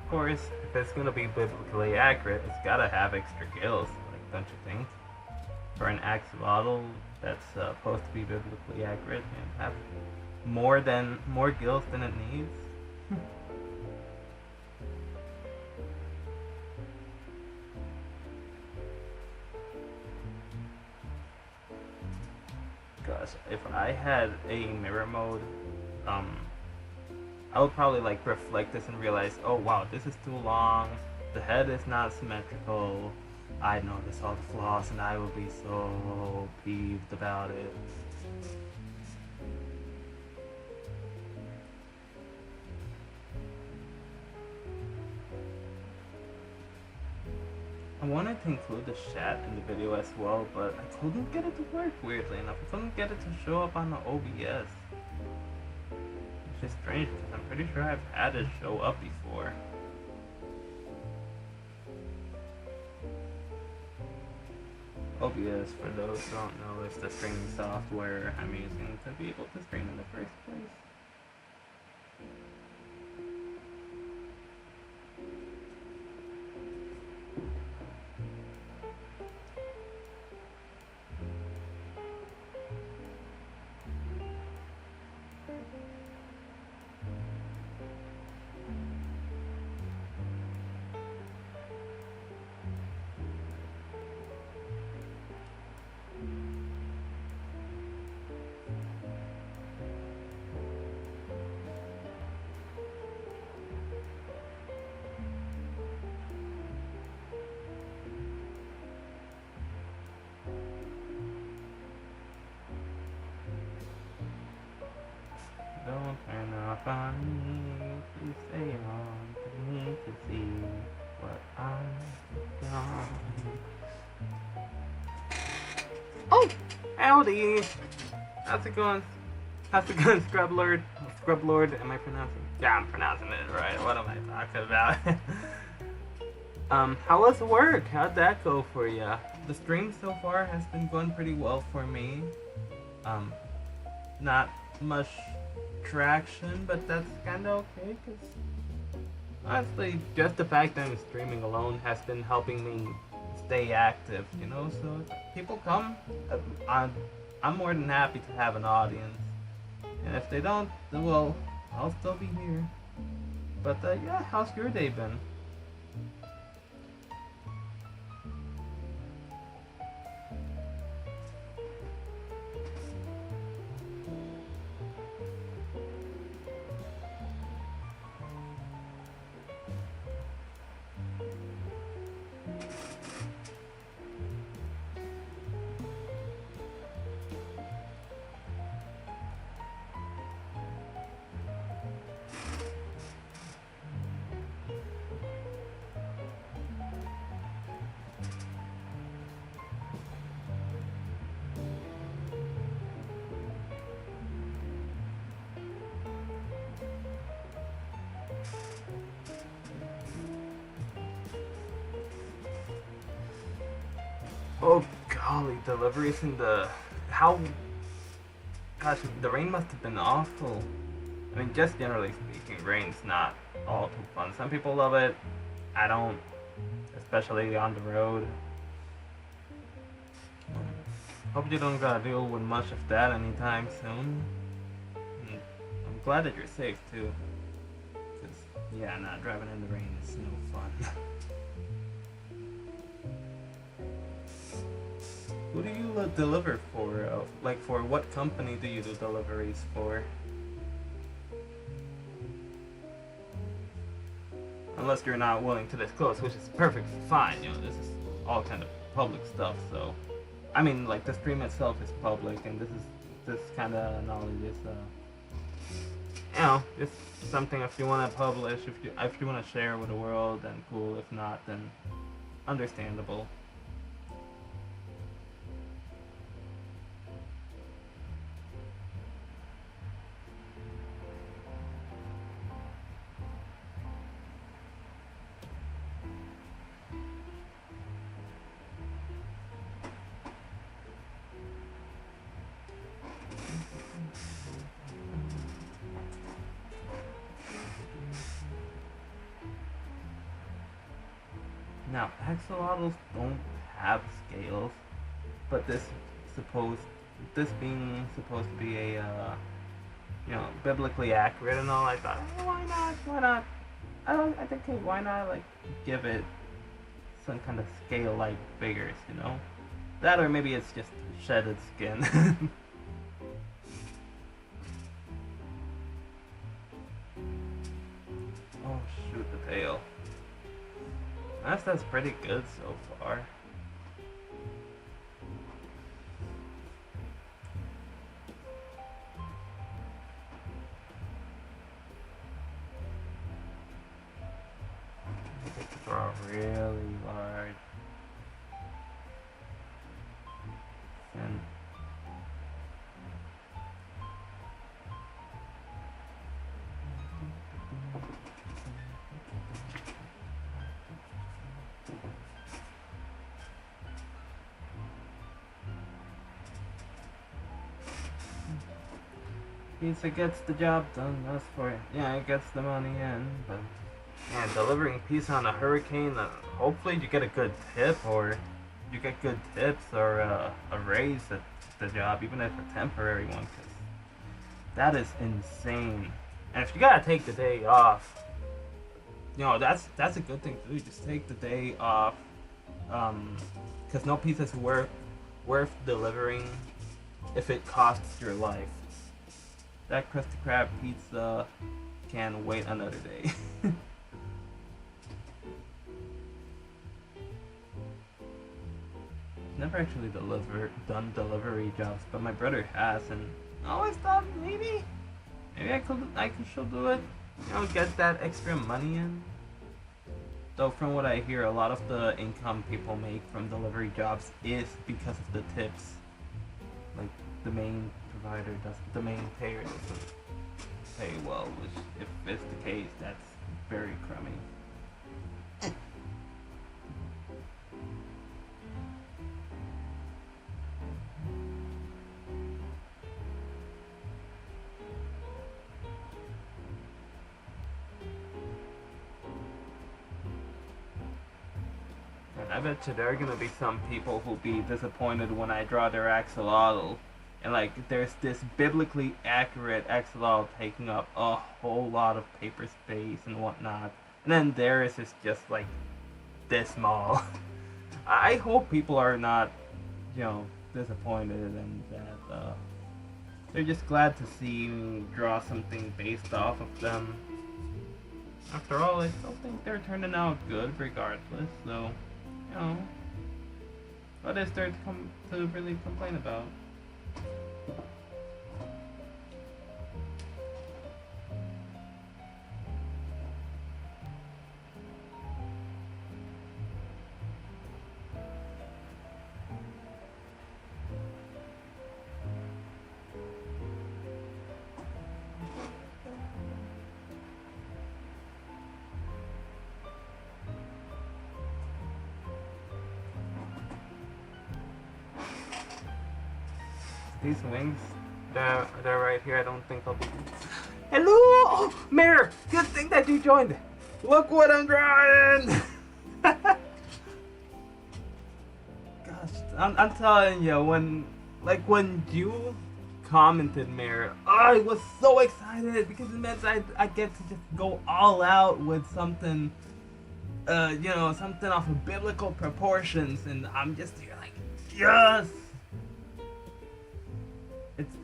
Of course, if it's gonna be biblically accurate, it's gotta have extra gills, like, don't you think? For an axolotl that's supposed to be biblically accurate and have more gills than it needs. Gosh, if I had a mirror mode, I would probably like reflect this and realize, oh wow, this is too long, the head is not symmetrical, I notice all the flaws and I will be so peeved about it. I wanted to include the chat in the video as well, but I couldn't get it to work, weirdly enough. I couldn't get it to show up on the OBS. Which is strange because I'm pretty sure I've had it show up before. OBS, for those who don't know, is the streaming software I'm using to be able to stream in the first place. Don't turn off on me, please stay on for me to see what I'm gone. Oh! Howdy! How's it going? How's it going, Scrub Lord? Scrub Lord, am I pronouncing? Yeah, I'm pronouncing it right. What am I talking about? How was work? How'd that go for ya? The stream so far has been going pretty well for me. Not much traction, but that's kind of okay, because honestly, just the fact that I'm streaming alone has been helping me stay active, you know, so if people come, I'm more than happy to have an audience, and if they don't, then well, I'll still be here. But yeah, how's your day been? Oh golly, deliveries in the... Gosh, the rain must have been awful. I mean, just generally speaking, rain's not all too fun. Some people love it, I don't, especially on the road. Hope you don't gotta deal with much of that anytime soon. And I'm glad that you're safe too. Cause, yeah, not driving in the rain is no fun. Who do you deliver for? Like, for what company do you do deliveries for? Unless you're not willing to disclose, which is perfectly fine. You know, this is all kind of public stuff. So, I mean, like, the stream itself is public, and this kind of knowledge is, you know, just something if you want to publish, if you want to share with the world, then cool. If not, then understandable. Now, axolotls don't have scales, but this being supposed to be a biblically accurate and all, I thought, hey, why not? Why not? I think, hey, why not like give it some kind of scale-like figures, you know? That, or maybe it's just shedded skin. Oh shoot, the tail. That's pretty good so far. Draw really large. And pizza gets the job done, that's for it. Yeah, it gets the money in, but yeah, delivering pizza on a hurricane, hopefully you get a good tip, or you get good tips, or a raise at the job, even if a temporary one, because that is insane. And if you gotta take the day off, that's a good thing to do. Just take the day off, because no pizza is worth delivering if it costs your life. That Krusty Krab pizza can wait another day. Never actually done delivery jobs, but my brother has, and I always thought maybe I could still do it. Get that extra money in. Though from what I hear, a lot of the income people make from delivery jobs is because of the tips. Like the main payer doesn't pay well, which if it's the case, that's very crummy. I bet you there are gonna be some people who'll be disappointed when I draw their axolotl. And like, there's this biblically accurate axolotl taking up a whole lot of paper space and whatnot. And then theirs is just like this small. I hope people are not, disappointed and that they're just glad to see me draw something based off of them. After all, I still think they're turning out good regardless, so, what is there to really complain about? These wings, they're right here. I don't think I'll be. Hello, oh, Mayor. Good thing that you joined. Look what I'm drawing. Gosh, I'm telling you, when you commented, Mayor, I was so excited because it meant I get to just go all out with something, something off of biblical proportions, and I'm just here like, yes.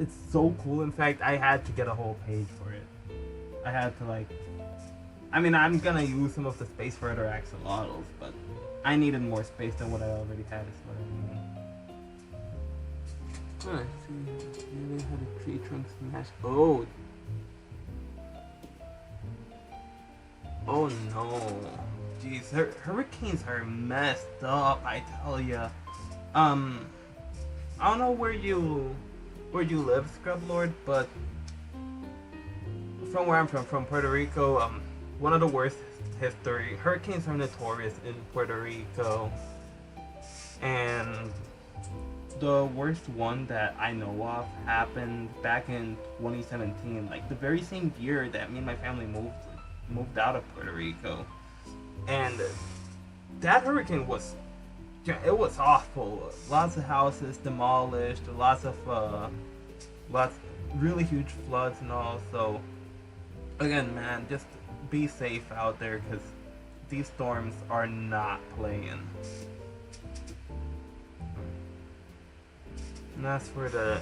It's so cool. In fact, I had to get a whole page for it. I had to I'm gonna use some of the space for other axolotls, but I needed more space than what I already had, is what I mean. Alright, see, maybe I had a tree trunk smash. Oh no. Jeez, hurricanes are messed up, I tell ya. I don't know where you live, Scrub Lord, but from where I'm from Puerto Rico, one of the worst history. Hurricanes are notorious in Puerto Rico, and the worst one that I know of happened back in 2017, like the very same year that me and my family moved out of Puerto Rico. And that hurricane was, yeah, it was awful. Lots of houses demolished, lots really huge floods and all. So again, man, just be safe out there because these storms are not playing. And as for the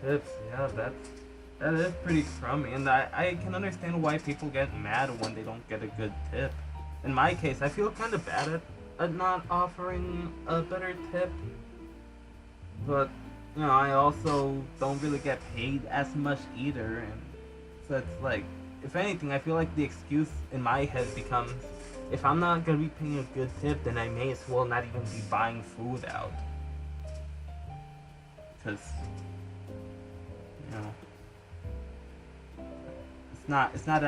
tips, yeah, that is pretty crummy, and I can understand why people get mad when they don't get a good tip. In my case, I feel kind of bad at not offering a better tip, but you know, I also don't really get paid as much either, and so it's like, if anything, I feel like the excuse in my head becomes, if I'm not gonna be paying a good tip, then I may as well not even be buying food out. Because, you know, it's not that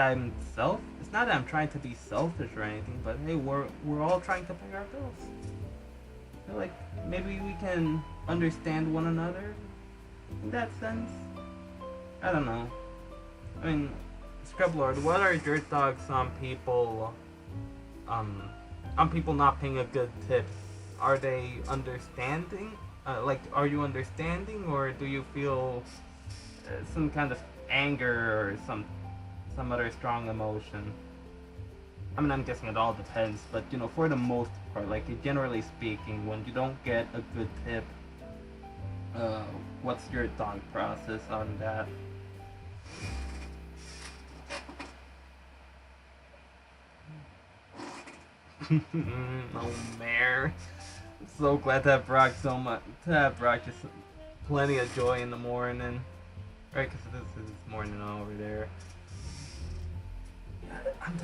it's not that I'm trying to be selfish or anything, but hey, we're all trying to pay our bills. I feel like maybe we can understand one another in that sense. I don't know. I mean, Scrub Lord, what are your thoughts on people not paying a good tip? Are they understanding? Are you understanding, or do you feel some kind of anger or some other strong emotion? I mean, I'm guessing it all depends, but you know, for the most part, like generally speaking, when you don't get a good tip, what's your thought process on that? Oh, Mare. So glad to have Brock just plenty of joy in the morning. Right, because this is morning over there. I'm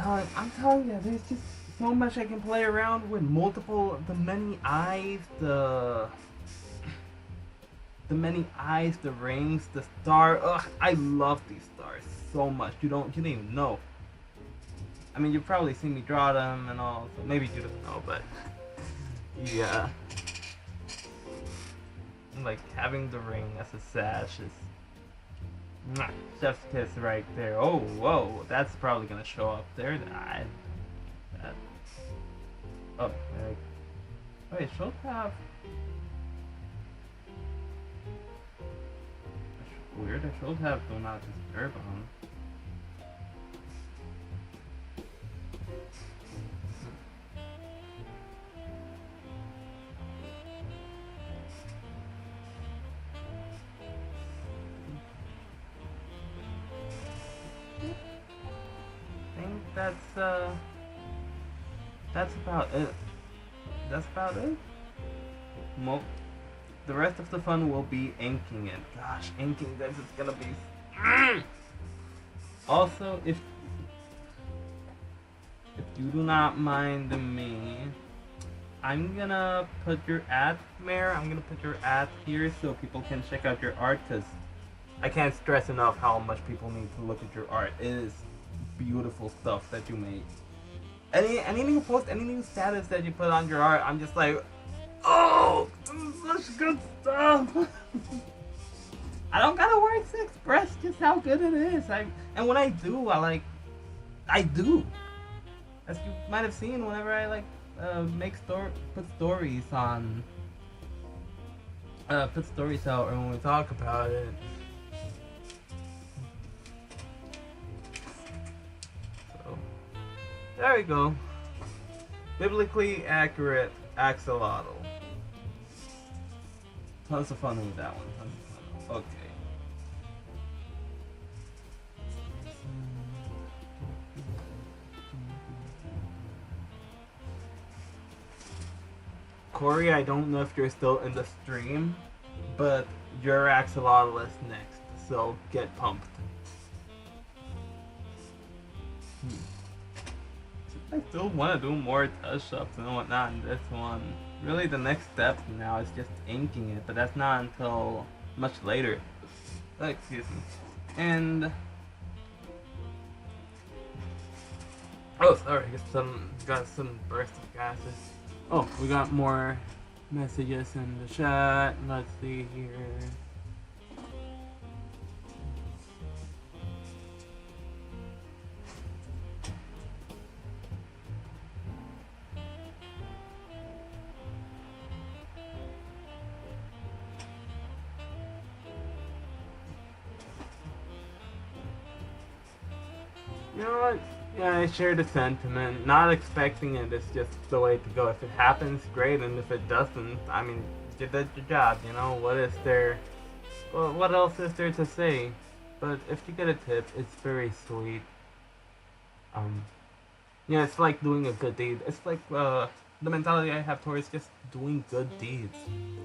telling you, there's just so much I can play around with. The many eyes, the rings, the star. Ugh, I love these stars so much. You don't even know. I mean, you've probably seen me draw them and all, so maybe you don't know, but yeah. Like, having the ring as a sash is chef's kiss right there. Oh, whoa, that's probably gonna show up there. Oh, wait, she'll have. Weird, I should have Do Not Disturb on. I think that's about it. That's about it. The rest of the fun will be inking it. Gosh, inking this is gonna be. Also, if you do not mind me, I'm gonna put your ad, Mare. I'm gonna put your ad here so people can check out your art, because I can't stress enough how much people need to look at your art. It is beautiful stuff that you make. Any new post, any new status that you put on your art, I'm just like, oh, this is such good stuff. I don't got words to express just how good it is. And when I do, I do. As you might have seen, whenever I put stories on, put stories out, or when we talk about it. So there we go. Biblically accurate axolotl. Tons of fun with that one. Tons of fun. Okay. Corey, I don't know if you're still in the stream, but your axolotl is next, so get pumped. I still want to do more touch-ups and whatnot in this one. Really, the next step now is just inking it, but that's not until much later. Excuse me. And oh, sorry, got some burst of gases. Oh, we got more messages in the chat. Let's see here. You know what? Yeah, I share the sentiment. Not expecting it is just the way to go. If it happens, great, and if it doesn't, I mean, you did your job, you know? What is there? Well, what else is there to say? But if you get a tip, it's very sweet. Um, yeah, it's like doing a good deed. It's like the mentality I have towards just doing good deeds.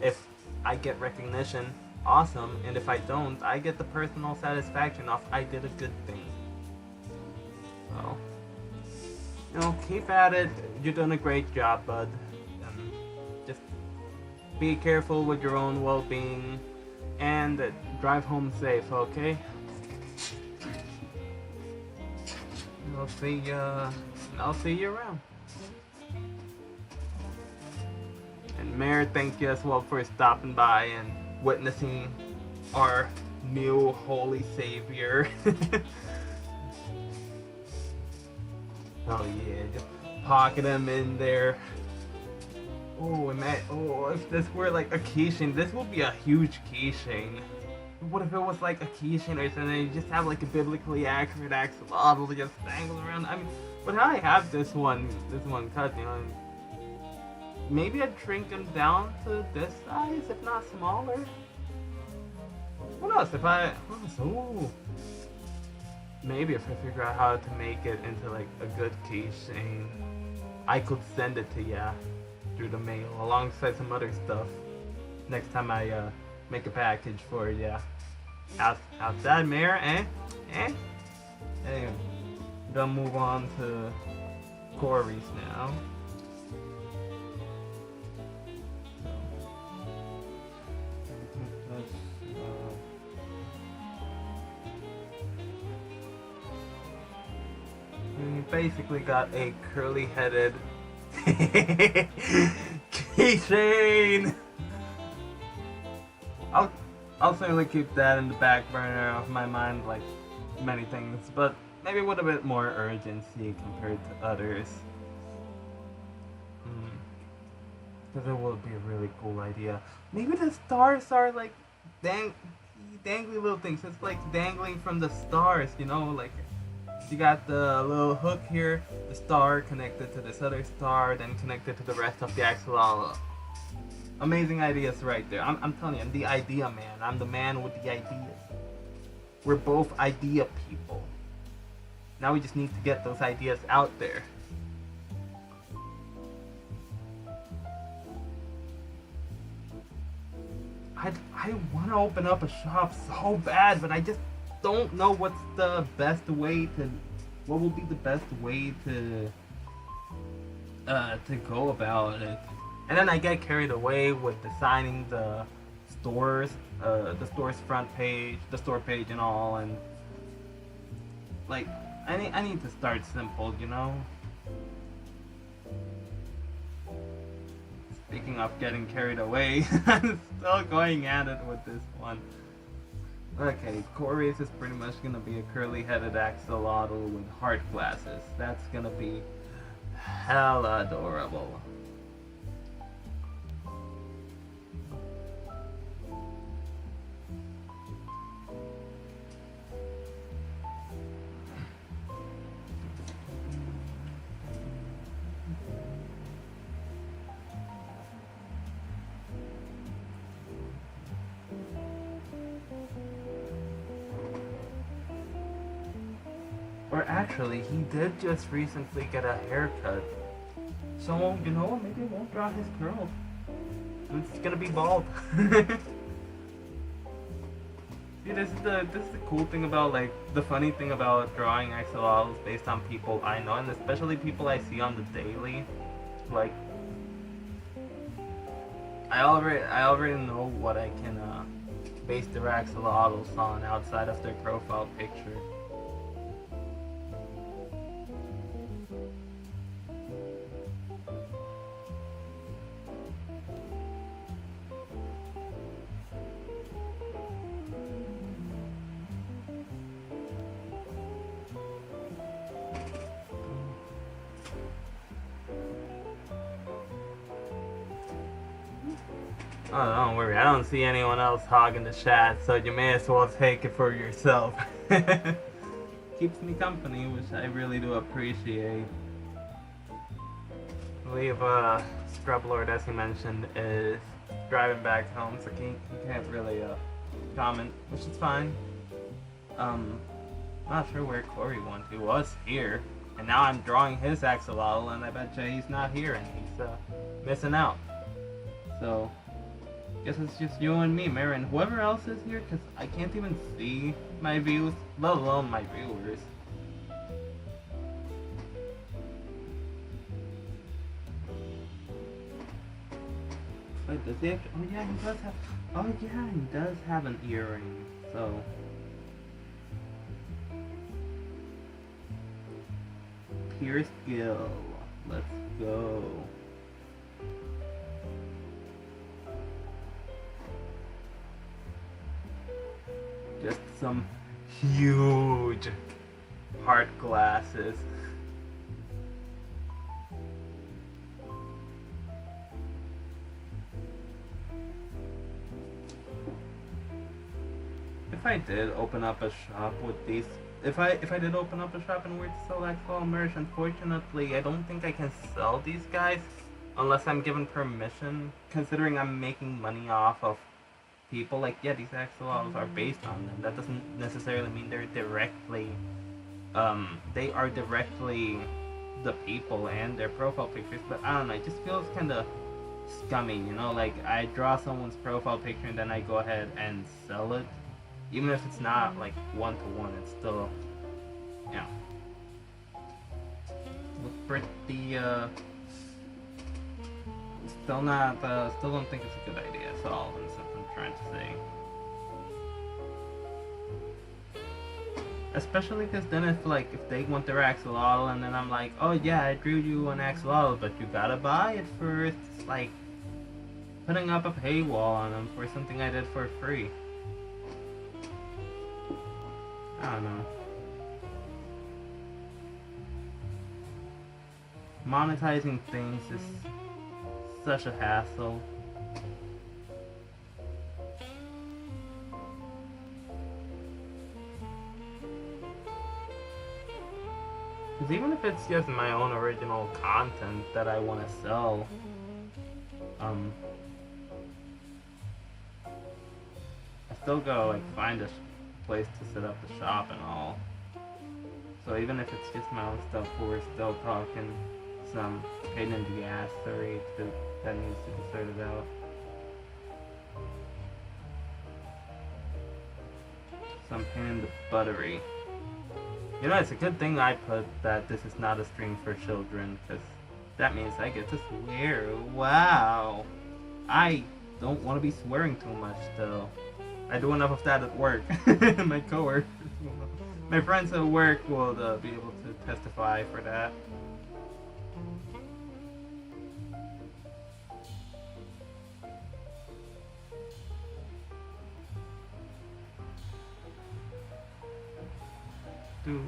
If I get recognition, awesome, and if I don't, I get the personal satisfaction of I did a good thing. So, you know, keep at it. You're doing a great job, bud. Just be careful with your own well-being and drive home safe, okay? I'll see you around. And Mayor, thank you as well for stopping by and witnessing our new holy savior. Oh yeah, just pocket him in there. Oh, if this were like a keychain, this would be a huge keychain. What if it was like a keychain or something, and you just have like a biblically accurate axolotl just dangling around? I mean, but how I have this one cut, you know, maybe I'd shrink him down to this size, if not smaller. What else? Maybe if I figure out how to make it into like a good keychain, I could send it to ya through the mail alongside some other stuff next time I make a package for ya. Outside, Mayor, eh? Anyway, gonna move on to Corey's now. We basically got a curly-headed keychain. I'll certainly keep that in the back burner of my mind, like many things, but maybe with a bit more urgency compared to others. Because it would be a really cool idea. Maybe the stars are like dangly little things. It's like dangling from the stars, you know, like you got the little hook here, the star connected to this other star, then connected to the rest of the axolotl. Amazing ideas right there. I'm telling you, I'm the idea man. I'm the man with the ideas. We're both idea people. Now we just need to get those ideas out there. I want to open up a shop so bad, but I just don't know what will be the best way to go about it. And then I get carried away with designing the store's front page, the store page and all, and like I need to start simple, you know. Speaking of getting carried away, I'm still going at it with this one. Okay, Corey's is pretty much gonna be a curly-headed axolotl with heart glasses. That's gonna be hella adorable. Or actually, he did just recently get a haircut. So, you know, maybe it won't draw his curls. It's gonna be bald. See, this is the cool thing about, like, the funny thing about drawing axolotls based on people I know, and especially people I see on the daily. Like, I already know what I can base their axolotls on outside of their profile picture. Oh, don't worry, I don't see anyone else hogging the chat, so you may as well take it for yourself. keeps me company, which I really do appreciate. I believe Scrublord, as he mentioned, is driving back home, so he can't really comment, which is fine. Not sure where Corey went. He was here, and now I'm drawing his axolotl, and I bet you he's not here, and he's missing out. So, guess it's just you and me, Marin. Whoever else is here, because I can't even see my views, let alone my viewers. Wait, does he have? Oh yeah, he does have. Oh yeah, he does have an earring. So. Pierce Gill. Let's go. Just some huge heart glasses. If I did open up a shop with these, if I did open up a shop and were to sell Axolotl merch, unfortunately I don't think I can sell these guys unless I'm given permission, considering I'm making money off of people. Like, yeah, these axolotls are based on them. That doesn't necessarily mean they're directly, they are directly the people and their profile pictures, but I don't know, it just feels kind of scummy, you know, like I draw someone's profile picture and then I go ahead and sell it. Even if it's not like one-to-one, it's still, you know, look pretty, still not, still don't think it's a good idea, that's all I'm trying to say. Especially because then if they want their axolotl and then I'm like, oh yeah, I drew you an axolotl, but you gotta buy it first. It's like putting up a paywall on them for something I did for free. I don't know. Monetizing things is such a hassle. Because even if it's just my own original content that I want to sell, I still gotta like find a place to set up the shop and all. So even if it's just my own stuff, we're still talking some pain in the ass that needs to be sorted out. Some pain in the buttery. You know, it's a good thing I put that this is not a stream for children, because that means I get to swear. Wow! I don't want to be swearing too much, though. I do enough of that at work. My coworkers, my friends at work will be able to testify for that. Dude.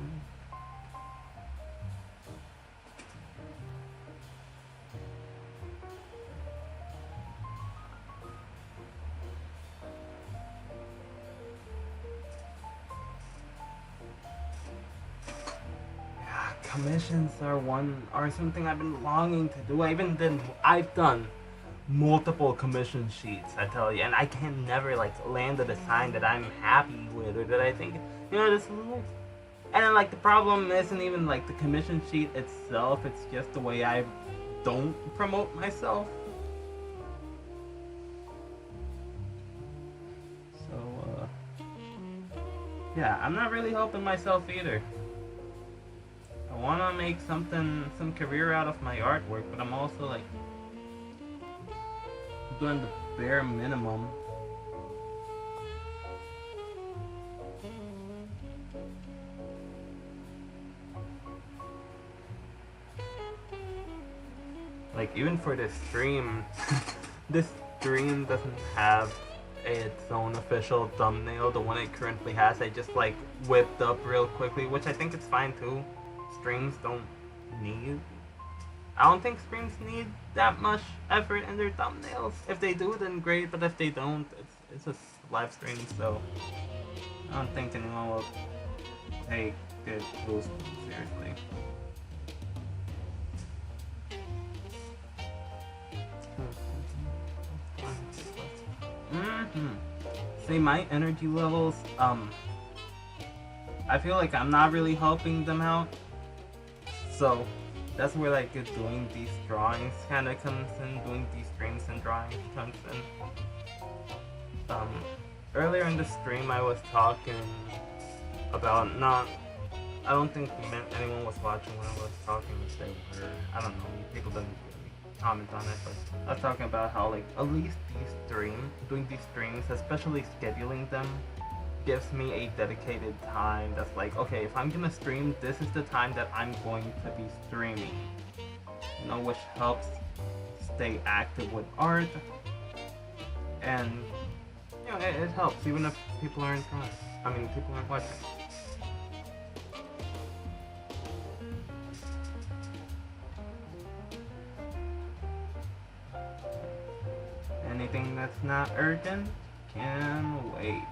Commissions are something I've been longing to do. I've done multiple commission sheets, I tell you, and I can never like land a design that I'm happy with or that I think, you know, this is nice. And then, like, the problem isn't even like the commission sheet itself, it's just the way I don't promote myself. So yeah, I'm not really helping myself either. I want to make some career out of my artwork, but I'm also like doing the bare minimum. Like, even for this stream, this stream doesn't have its own official thumbnail. The one it currently has, I just like whipped up real quickly, which I think it's fine too. Streams don't need. I don't think streams need that much effort in their thumbnails. If they do, then great, but if they don't, it's a live stream, so I don't think anyone will take get those seriously. See, my energy levels, I feel like I'm not really helping them out. So that's where like doing these drawings kind of comes in, doing these streams and drawings comes in. Earlier in the stream I was talking about I don't think anyone was watching when I was talking. They were, I don't know, people didn't really comment on it, but I was talking about how like at least doing these streams, especially scheduling them, gives me a dedicated time that's like, okay, if I'm gonna stream, this is the time that I'm going to be streaming. You know, which helps stay active with art, and you know, it helps even if people aren't watching. Anything that's not urgent can wait.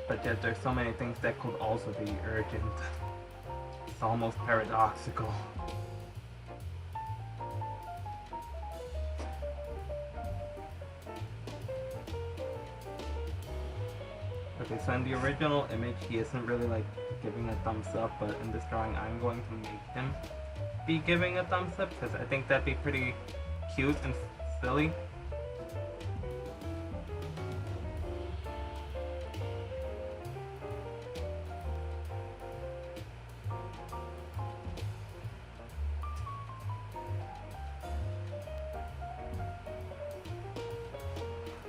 But yet there's so many things that could also be urgent. It's almost paradoxical. Okay, so in the original image he isn't really like giving a thumbs up, but in this drawing I'm going to make him be giving a thumbs up because I think that'd be pretty cute and silly.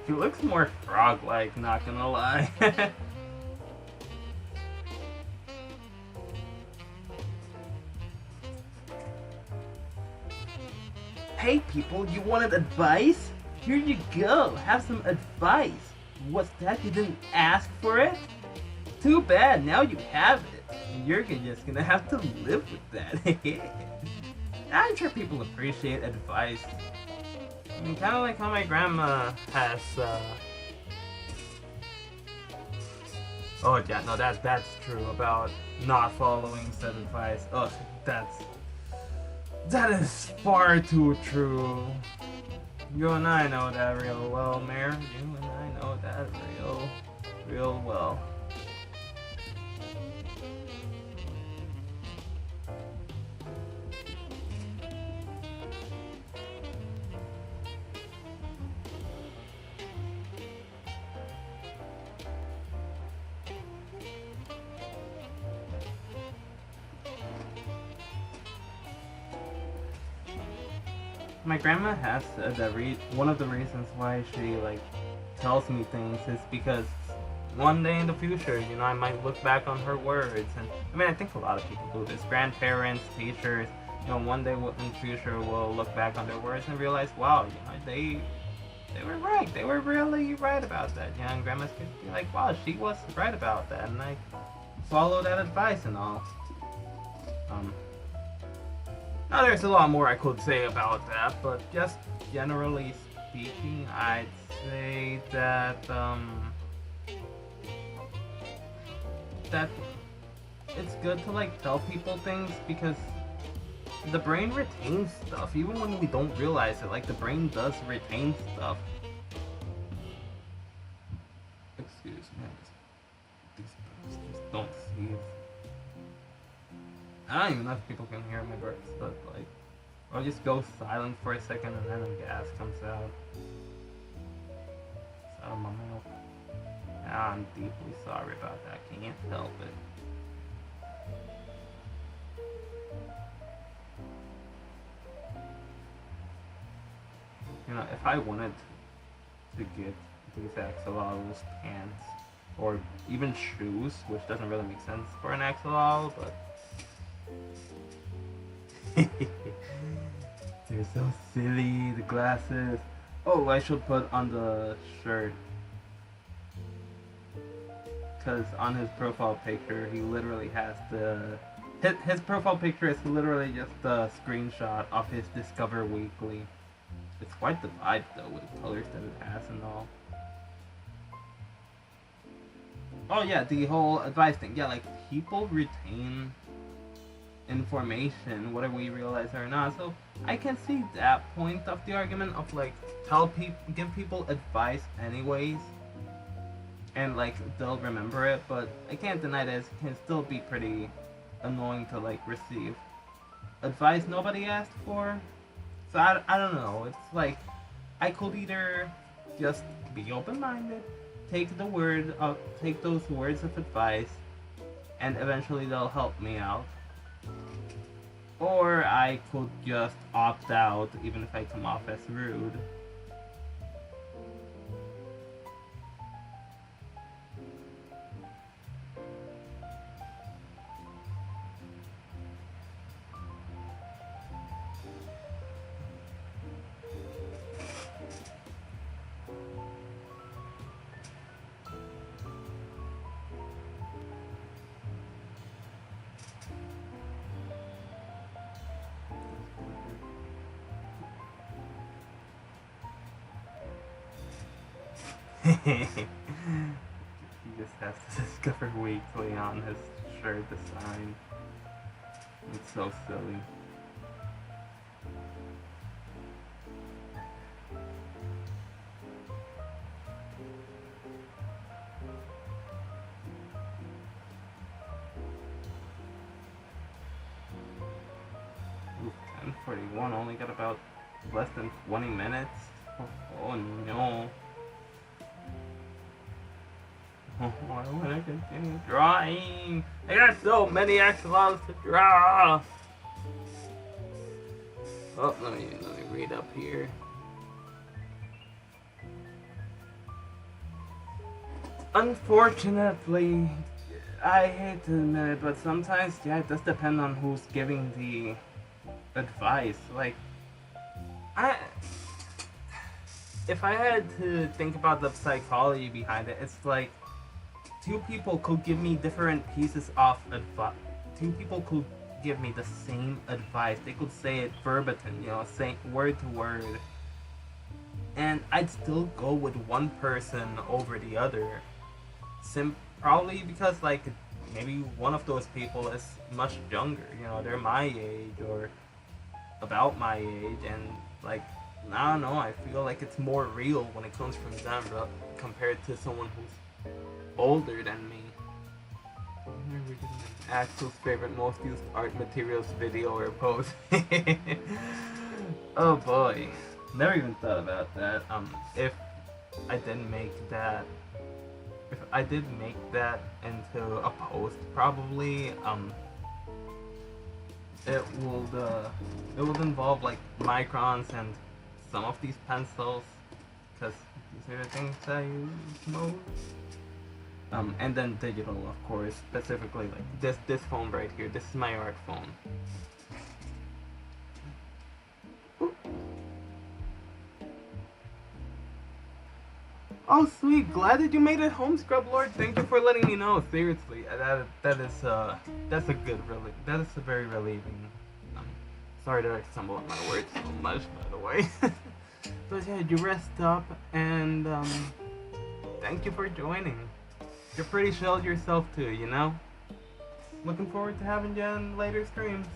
He looks more frog-like, not gonna lie. Hey people, you wanted advice? Here you go, have some advice. What's that, you didn't ask for it? Too bad, now you have it. And you're just gonna have to live with that. I'm sure people appreciate advice. I mean, kind of like how my grandma has, Oh yeah, no, that's true about not following said advice. Ugh, that is far too true. You and I know that real well, Mayor. You and I know that real well. My grandma has said that one of the reasons why she like tells me things is because one day in the future, you know, I might look back on her words, and I mean, I think a lot of people do this. Grandparents, teachers, you know, one day in the future will look back on their words and realize, wow, you know, they were right. They were really right about that. You know, and grandmas could be like, wow, she was right about that, and I follow that advice and all. Now there's a lot more I could say about that, but just generally speaking, I'd say that that it's good to like tell people things because the brain retains stuff, even when we don't realize it. Like the brain does retain stuff. Excuse me, these birds just don't sneeze. I don't even know if people can hear my birds, but like, I'll just go silent for a second and then the gas comes out. It's out of my mouth. I'm deeply sorry about that. Can't help it. You know, if I wanted to get these axolotls pants or even shoes, which doesn't really make sense for an axolotl, but they're so silly, the glasses. Oh, I should put on the shirt. Because on his profile picture, he literally has his profile picture is literally just a screenshot of his Discover Weekly. It's quite the vibe though, with the colors that it has and all. Oh yeah, the whole advice thing. Yeah, like people retain information whether we realize it or not. So I can see that point of the argument of like give people advice anyways, and like they'll remember it. But I can't deny that it can still be pretty annoying to like receive advice nobody asked for. So I don't know. It's like I could either just be open minded, take those words of advice, and eventually they'll help me out. Or I could just opt out even if I come off as rude. He just has to discover weekly on his shirt design. It's so silly. Ooh, 10:41, only got about less than 20 minutes. Oh no. Oh, I want to continue drawing. I got so many axolotls to draw. Oh, let me read up here. Unfortunately, I hate to admit it, but sometimes, yeah, it does depend on who's giving the advice. Like, if I had to think about the psychology behind it, it's like two people could give me different pieces of advice. Two people could give me the same advice. They could say it verbatim, say word to word. And I'd still go with one person over the other. Probably because, like, maybe one of those people is much younger. They're my age or about my age. And, like, I don't know, I feel like it's more real when it comes from them compared to someone who's older than me. Axel's favorite most used art materials video or post. Oh boy, never even thought about that. If I did make that into a post, probably it would involve like microns and some of these pencils, because these are the things I use most. And then digital, of course, specifically like this phone right here. This is my art phone. Ooh. Oh sweet, glad that you made it home, Scrub Lord. Thank you for letting me know. Seriously, that's a very relieving. Sorry that I stumble on my words so much, by the way. But yeah, you rest up, and thank you for joining. You're pretty shelled yourself too, Looking forward to having you in later streams.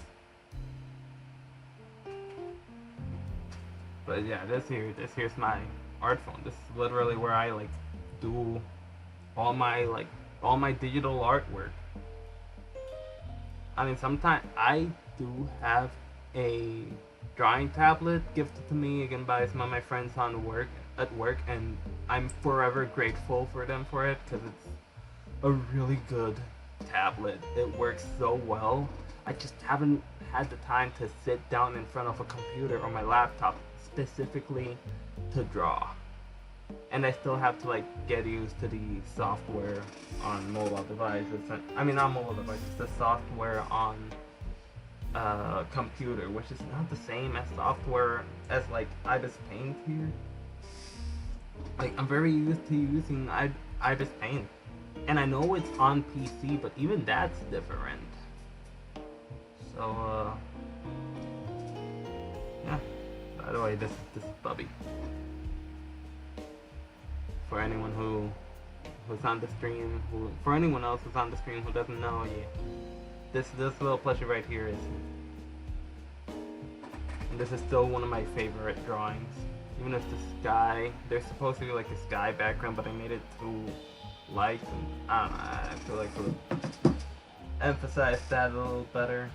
But yeah, this here's my art phone. This is literally where I like do all my digital artwork. I mean, sometimes I do have a drawing tablet gifted to me again by some of my friends at work, and I'm forever grateful for them for it, because it's a really good tablet. It works so well. I just haven't had the time to sit down in front of a computer or my laptop specifically to draw. And I still have to like get used to the software on mobile devices. I mean, not mobile devices, the software on computer, which is not the same as software as like Ibis Paint here. Like, I'm very used to using Ibis Paint. And I know it's on PC, but even that's different. So, yeah. By the way, this is Bubby. For anyone who who's on the stream, for anyone else who's on the stream who doesn't know, this little plushie right here is, and this is still one of my favorite drawings. Even if the sky, there's supposed to be like a sky background, but I made it too light, and I don't know, I feel like it would emphasize that a little better.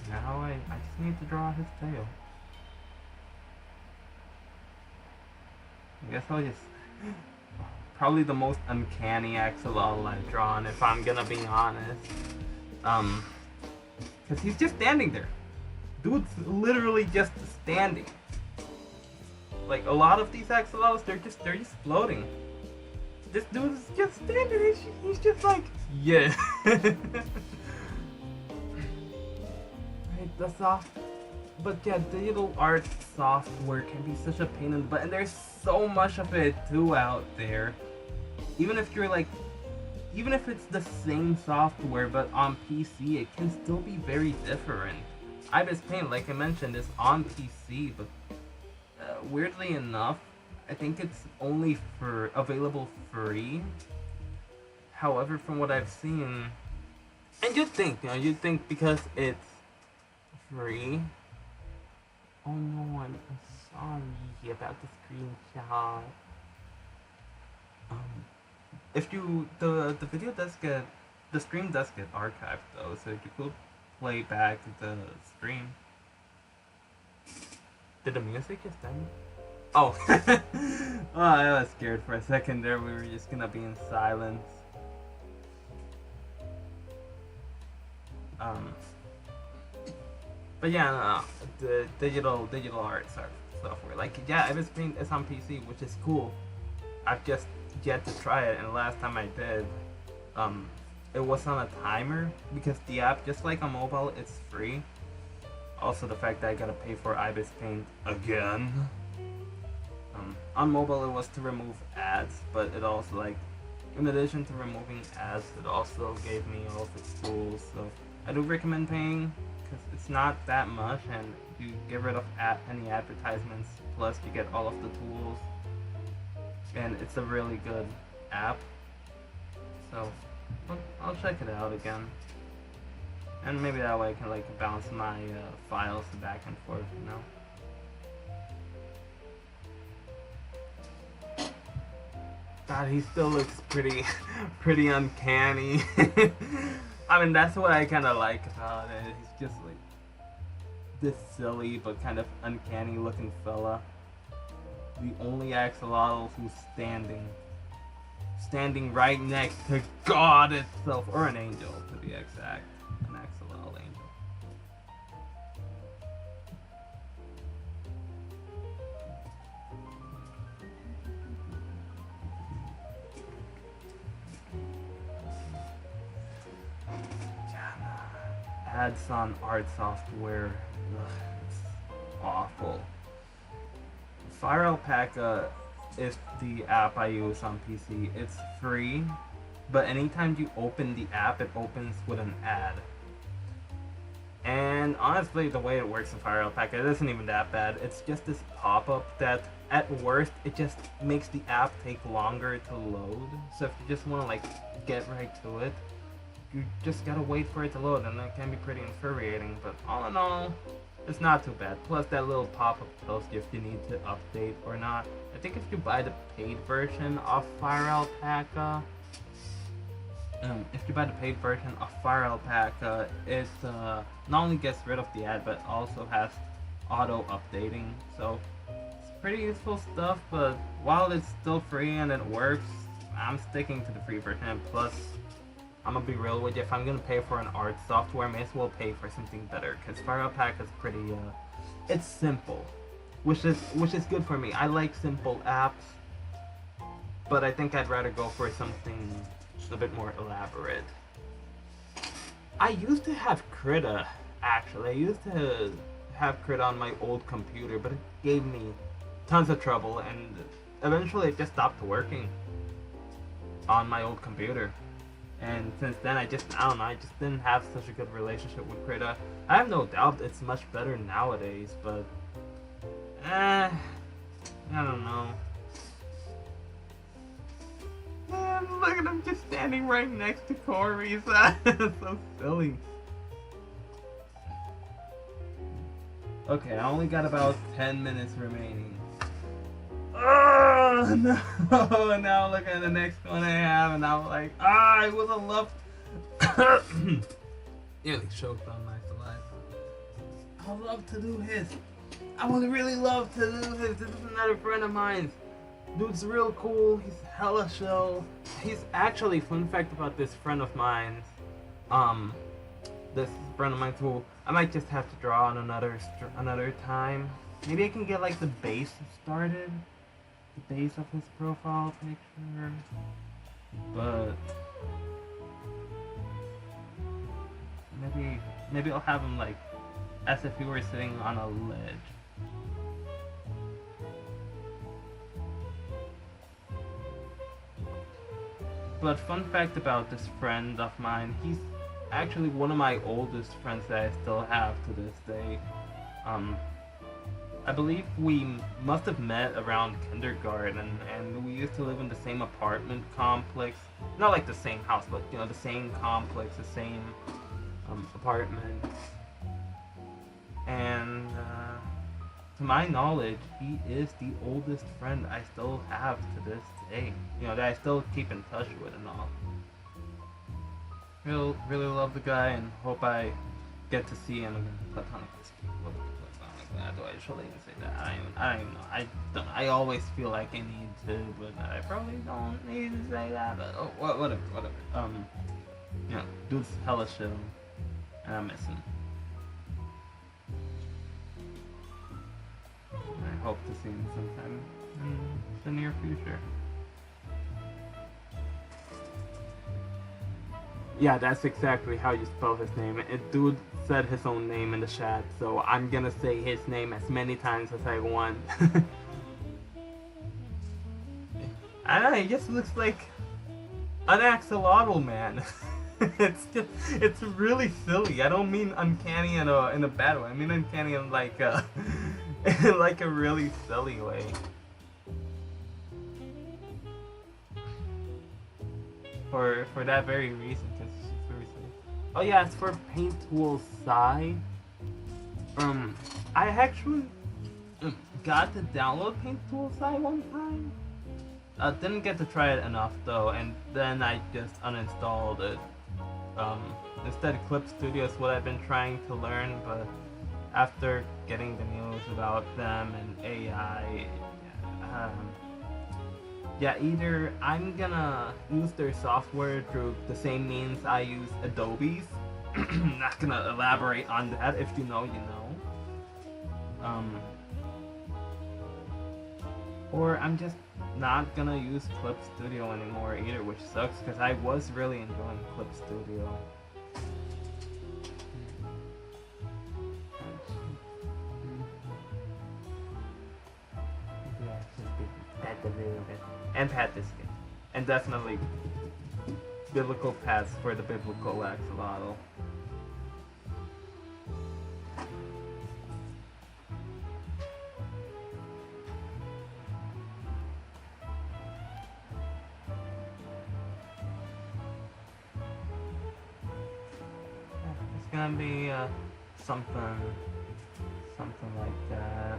Now I just need to draw his tail. I guess I'll just... Probably the most uncanny axolotl I've drawn, if I'm gonna be honest. Because he's just standing there. Dude's literally just standing. Like, a lot of these axolotls, they're just floating. This dude's just standing. He's just like, yeah. Right, the soft, but yeah, digital art software can be such a pain in the butt, and there's so much of it too out there. Even if you're like, even if it's the same software but on PC, it can still be very different. Ibis Paint, like I mentioned, is on PC, but weirdly enough, I think it's only available free. However, from what I've seen, and you'd think because it's free. Oh no, I'm sorry about the screenshot. If you the video does get, the stream does get archived though, so you could play back the stream. Did the music just end? Oh, oh, I was scared for a second there. We were just gonna be in silence. But yeah, no, the digital art software. Like, yeah, Ibis Paint is on PC, which is cool. I've just yet to try it, and the last time I did, it was on a timer, because the app, just like on mobile, it's free. Also, the fact that I gotta pay for Ibis Paint again. On mobile, it was to remove ads, but it also, like, in addition to removing ads, it also gave me all of its tools. So I do recommend paying, because it's not that much, and you get rid of any advertisements, plus you get all of the tools, and it's a really good app. So I'll check it out again, and maybe that way I can like bounce my files back and forth, you know. God, he still looks pretty uncanny. I mean, that's what I kind of like about it. He's just like this silly but kind of uncanny looking fella. The only axolotl who's standing right next to God itself, or an angel to be exact, an axolotl angel. Ads on art software, ugh, it's awful. Fire Alpaca is the app I use on PC. It's free, but anytime you open the app, it opens with an ad. And honestly, the way it works in Fire Alpaca, it isn't even that bad. It's just this pop-up that, at worst, it just makes the app take longer to load. So if you just want to like get right to it, you just gotta wait for it to load, and that can be pretty infuriating, but all in all, it's not too bad. Plus, that little pop-up tells you if you need to update or not. I think if you buy the paid version of Fire Alpaca, it not only gets rid of the ad, but also has auto-updating, so it's pretty useful stuff, but while it's still free and it works, I'm sticking to the free version. Plus, I'm gonna be real with you, if I'm gonna pay for an art software, I may as well pay for something better, because Fire Alpaca is pretty, it's simple, which is good for me. I like simple apps, but I think I'd rather go for something just a bit more elaborate. I used to have Krita, actually. I used to have Krita on my old computer, but it gave me tons of trouble, and eventually it just stopped working on my old computer. And since then, I don't know, I just didn't have such a good relationship with Krita. I have no doubt it's much better nowadays, but I don't know. Man, look at him just standing right next to Corey. So silly. Okay, I only got about 10 minutes remaining. Oh no! Now look at the next one I have, and I'm like, I would have loved. Nearly choked on my saliva. I would love to do his. I would really love to do his. This is another friend of mine. Dude's real cool. He's hella chill. He's actually, fun fact about this friend of mine. This friend of mine who I might just have to draw on another time. Maybe I can get like the base started. The base of his profile picture. But maybe I'll have him like as if he were sitting on a ledge. But fun fact about this friend of mine, he's actually one of my oldest friends that I still have to this day. I believe we must have met around kindergarten, and we used to live in the same apartment complex. Not like the same house, but you know, the same complex, the same apartment. And to my knowledge, he is the oldest friend I still have to this day. You know, that I still keep in touch with and all. Really love the guy, and hope I get to see him again. Platonically speaking. Do I actually even say that? I don't even know. I always feel like I need to, but I probably don't need to say that. But whatever. You know, dude's hella chill, and I miss him. I hope to see him sometime in the near future. Yeah, that's exactly how you spell his name. Dude said his own name in the chat, so I'm gonna say his name as many times as I want. I don't know, he just looks like an axolotl, man. It's really silly. I don't mean uncanny in a bad way. I mean uncanny in like a in like a really silly way. For that very reason, because it's very silly. Oh yeah, it's for Paint Tool Sai. I actually got to download Paint Tool Sai one time. Didn't get to try it enough though, and then I just uninstalled it. Instead, Clip Studio is what I've been trying to learn, but after getting the news about them and AI, yeah, either I'm gonna use their software through the same means I use Adobe's. Not gonna elaborate on that. If you know, you know. Or I'm just not gonna use Clip Studio anymore either, which sucks because I was really enjoying Clip Studio. And Pat this game. And definitely biblical paths for the biblical axolotl. It's gonna be something like that.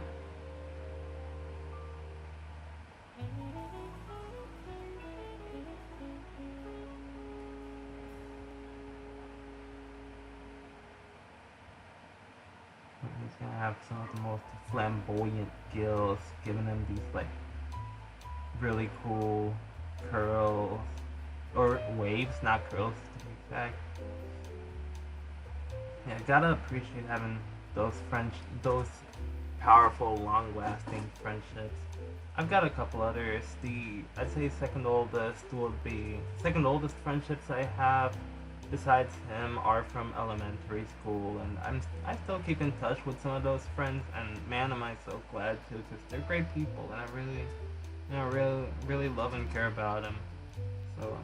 He's gonna have some of the most flamboyant gills, giving him these like really cool curls or waves, not curls to be exact. Yeah, gotta appreciate having those those powerful, long-lasting friendships. I've got a couple others. I'd say second oldest friendships I have besides him are from elementary school, and I still keep in touch with some of those friends, and man, am I so glad to, because they're great people, and I really love and care about them. So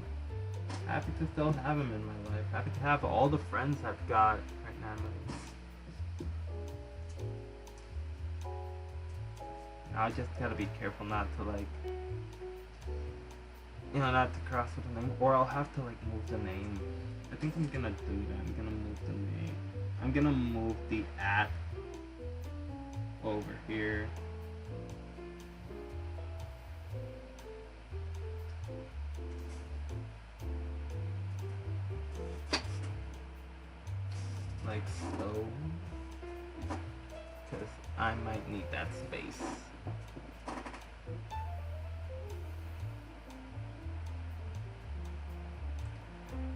happy to still have him in my life. Happy to have all the friends I've got right now. Now I just gotta be careful not to like, you know, not to cross with the name, or I'll have to like move the name. I think I'm gonna do that. I'm gonna move the name. I'm gonna move the @ over here. Like so. Because I might need that space.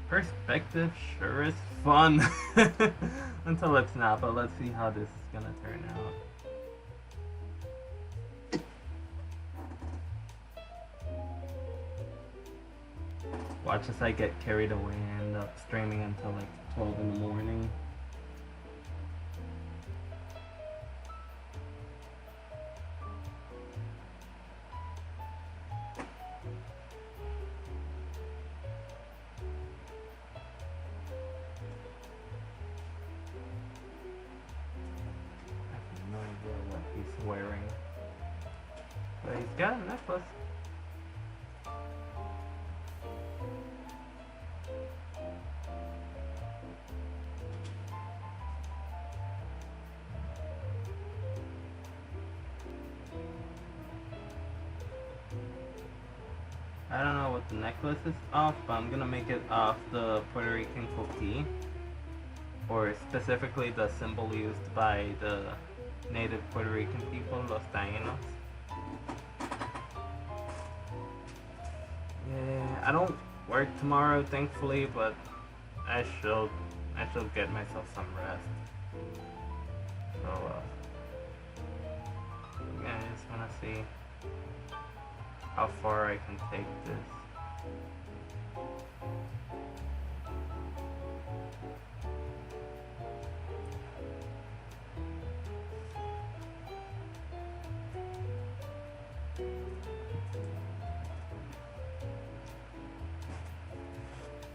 Perspective sure is fun. Until it's not, but let's see how this is gonna turn out. Watch as I get carried away and end up streaming until like 12 in the morning. Wearing, but he's got a necklace. I don't know what the necklace is off, but I'm gonna make it off the Puerto Rican coquille, or specifically the symbol used by the native Puerto Rican people, los Taínos. Yeah, I don't work tomorrow, thankfully, but I should get myself some rest. So, yeah, I just wanna see how far I can take this.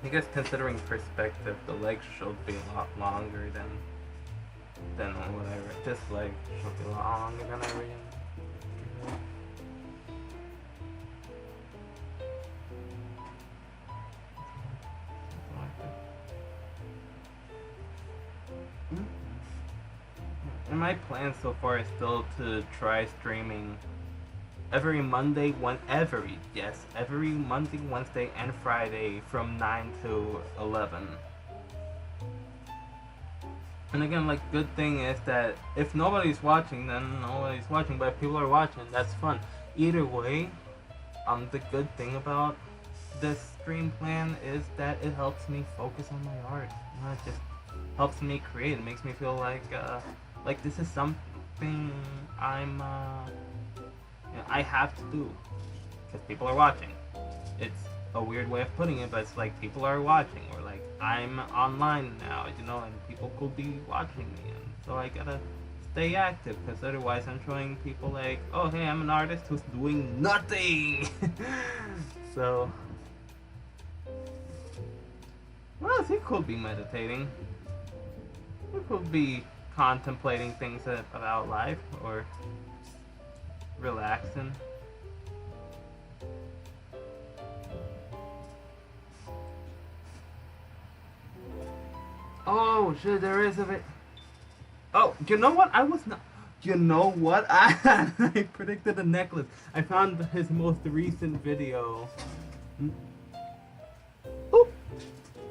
I guess considering perspective, the leg should be a lot longer than whatever. This leg should be a lot longer than I really. And my plan so far is still to try streaming every Monday, every Monday, Wednesday, and Friday from 9 to 11. And again, like, good thing is that if nobody's watching, then nobody's watching, but if people are watching, that's fun. Either way, the good thing about this stream plan is that it helps me focus on my art. You know, it just helps me create. It makes me feel like this is something I have to do because people are watching. It's a weird way of putting it, but it's like people are watching, or like I'm online now, you know, and people could be watching me, and so I gotta stay active because otherwise I'm showing people like, oh hey, I'm an artist who's doing nothing. So, well, he could be meditating. He could be contemplating things about life, or relaxing. Oh shit, there is a bit. Oh, you know what? I was not. You know what? I predicted a necklace. I found his most recent video. Oop.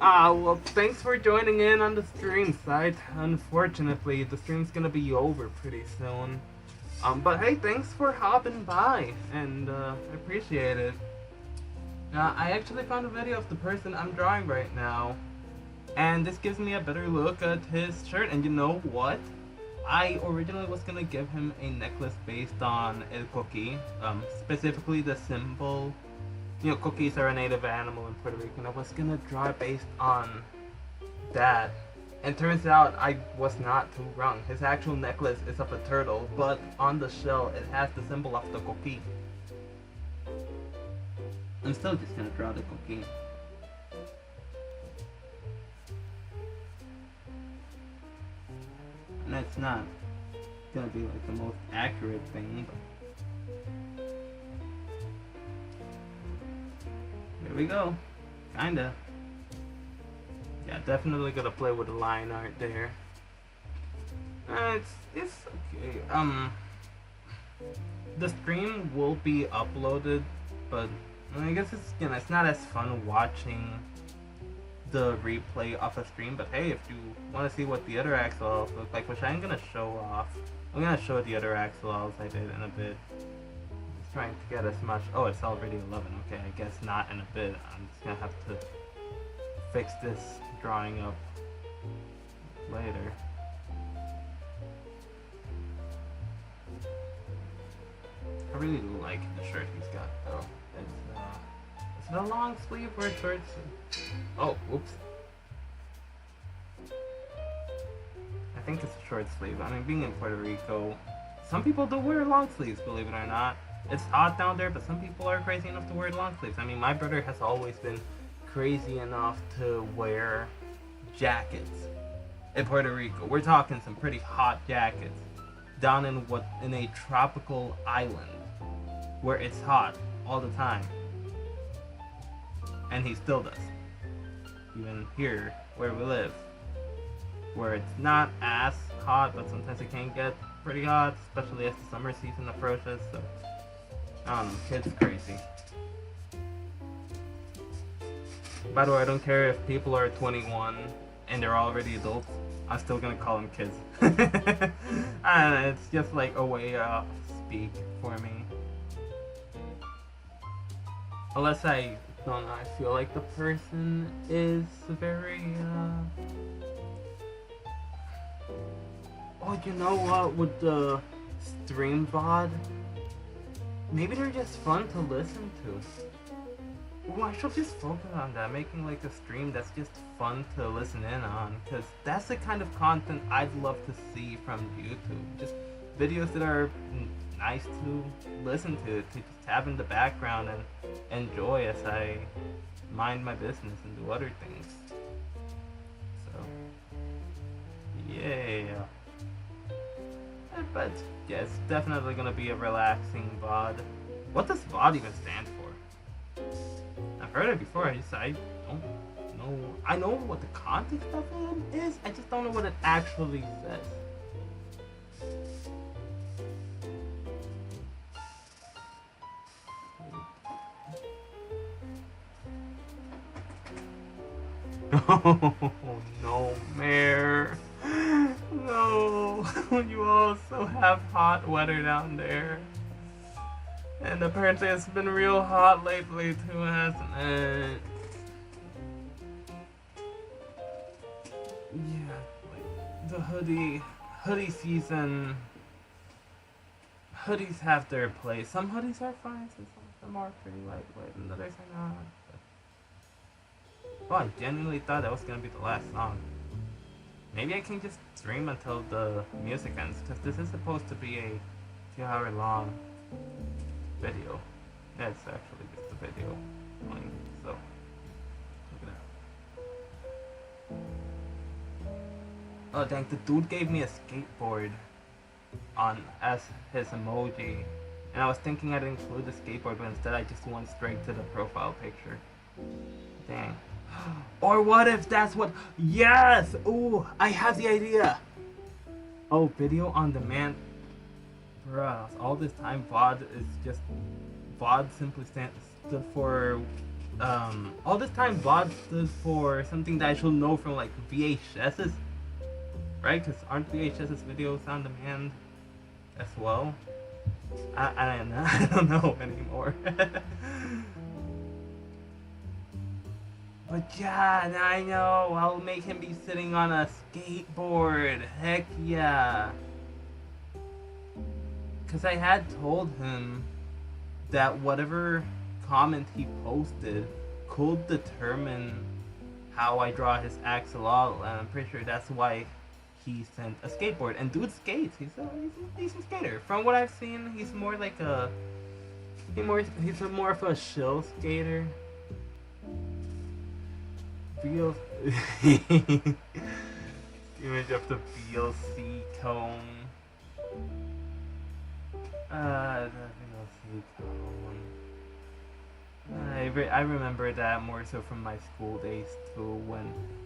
Well, thanks for joining in on the stream site. Unfortunately, the stream's gonna be over pretty soon. But hey, thanks for hopping by, and I appreciate it. I actually found a video of the person I'm drawing right now, and this gives me a better look at his shirt. And you know what? I originally was gonna give him a necklace based on el coquí, specifically the symbol. You know, cookies are a native animal in Puerto Rico, and I was gonna draw it based on that. And turns out I was not too wrong. His actual necklace is of a turtle, but on the shell it has the symbol of the coquí. I'm still just gonna draw the coquí. it's not gonna be like the most accurate thing, but here we go. Kinda. Yeah, definitely gonna play with the line art there. It's okay. The stream will be uploaded, but I guess it's not as fun watching the replay of a stream. But hey, if you want to see what the other axolotls look like, which I'm gonna show off, I'm gonna show the other axolotls I did in a bit. Just trying to get as much. Oh, it's already 11. Okay, I guess not in a bit. I'm just gonna have to fix this drawing up later. I really like the shirt he's got though. Is it a long sleeve or a short sleeve? Oh, whoops. I think it's a short sleeve. I mean, being in Puerto Rico, some people do wear long sleeves, believe it or not. It's hot down there, but some people are crazy enough to wear long sleeves. I mean, my brother has always been crazy enough to wear jackets in Puerto Rico. We're talking some pretty hot jackets down in a tropical island where it's hot all the time, and he still does. Even here where we live, where it's not as hot, but sometimes it can get pretty hot, especially as the summer season approaches. So kids crazy. By the way, I don't care if people are 21 and they're already adults. I'm still gonna call them kids. And it's just like a way of speak for me. Unless I don't know, I feel like the person is very oh, you know what, with the stream VOD, maybe they're just fun to listen to. Well, I should just focus on that, making like a stream that's just fun to listen in on, because that's the kind of content I'd love to see from YouTube. Just videos that are nice to listen to just have in the background and enjoy as I mind my business and do other things. So, yeah. But yeah, it's definitely gonna be a relaxing VOD. What does VOD even stand for? I've heard it before, I don't know. I know what the context of it is, I just don't know what it actually says. Oh no, Mare. No, you also have hot weather down there. And apparently it's been real hot lately too, hasn't it? Yeah, like the hoodie season. Hoodies have their place. Some hoodies are fine, some of them are pretty lightweight, and others are not. Oh, I genuinely thought that was gonna be the last song. Maybe I can just stream until the music ends, because this is supposed to be a 2-hour long video. Yeah, it's actually just a video playing, so look at that. Oh dang, the dude gave me a skateboard as his emoji, and I was thinking I'd include the skateboard, but instead I just went straight to the profile picture. Dang. Or what if that's what? Yes! Ooh, I have the idea! Oh, video on demand. Bruh, all this time VOD is just... VOD simply stood for... all this time VOD stood for something that I should know from like VHS's. Right? Because aren't VHS's videos on demand as well? I don't know anymore. But yeah, I know, I'll make him be sitting on a skateboard, heck yeah. Cause I had told him that whatever comment he posted could determine how I draw his axolotl, and I'm pretty sure that's why he sent a skateboard. And dude skates, he's a decent skater. From what I've seen, he's more like he's more of a chill skater. Image of the VLC cone. The VLC cone. I remember that more so from my school days too,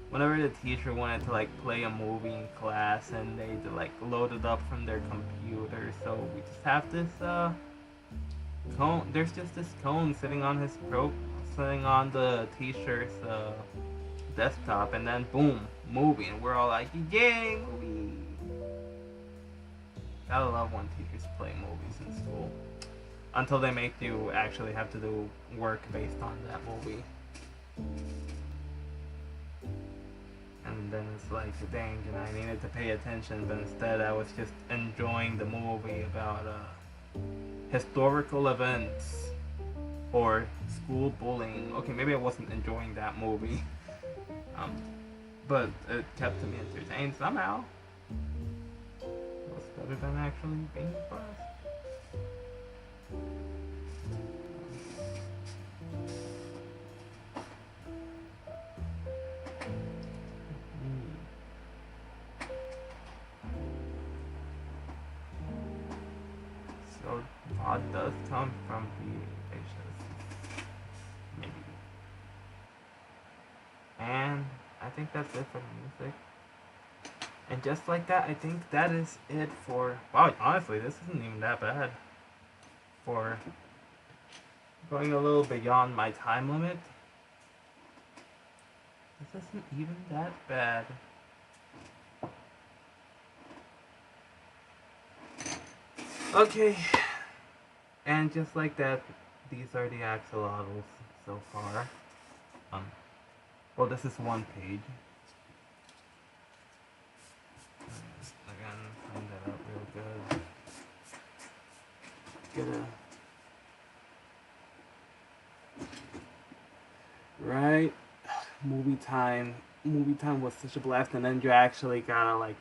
whenever the teacher wanted to like play a movie in class and they'd like load it up from their computer, so we just have this cone. There's just this cone sitting on sitting on the teacher's desktop, and then boom, movie, and we're all like, yay, movie! Gotta love when teachers play movies in school. Until they make you actually have to do work based on that movie. And then it's like, dang, and I needed to pay attention, but instead I was just enjoying the movie about historical events or school bullying. Okay, maybe I wasn't enjoying that movie. But it kept me entertained somehow. It was better than actually being impressed. So VOD does come from VHS, maybe. And I think that's it for the music. And just like that, I think that is it for... Wow, honestly, this isn't even that bad. For going a little beyond my time limit. This isn't even that bad. Okay. And just like that, these are the axolotls so far. Well, this is one page. Again, find that out real good. Right? Movie time. Movie time was such a blast, and then you actually gotta like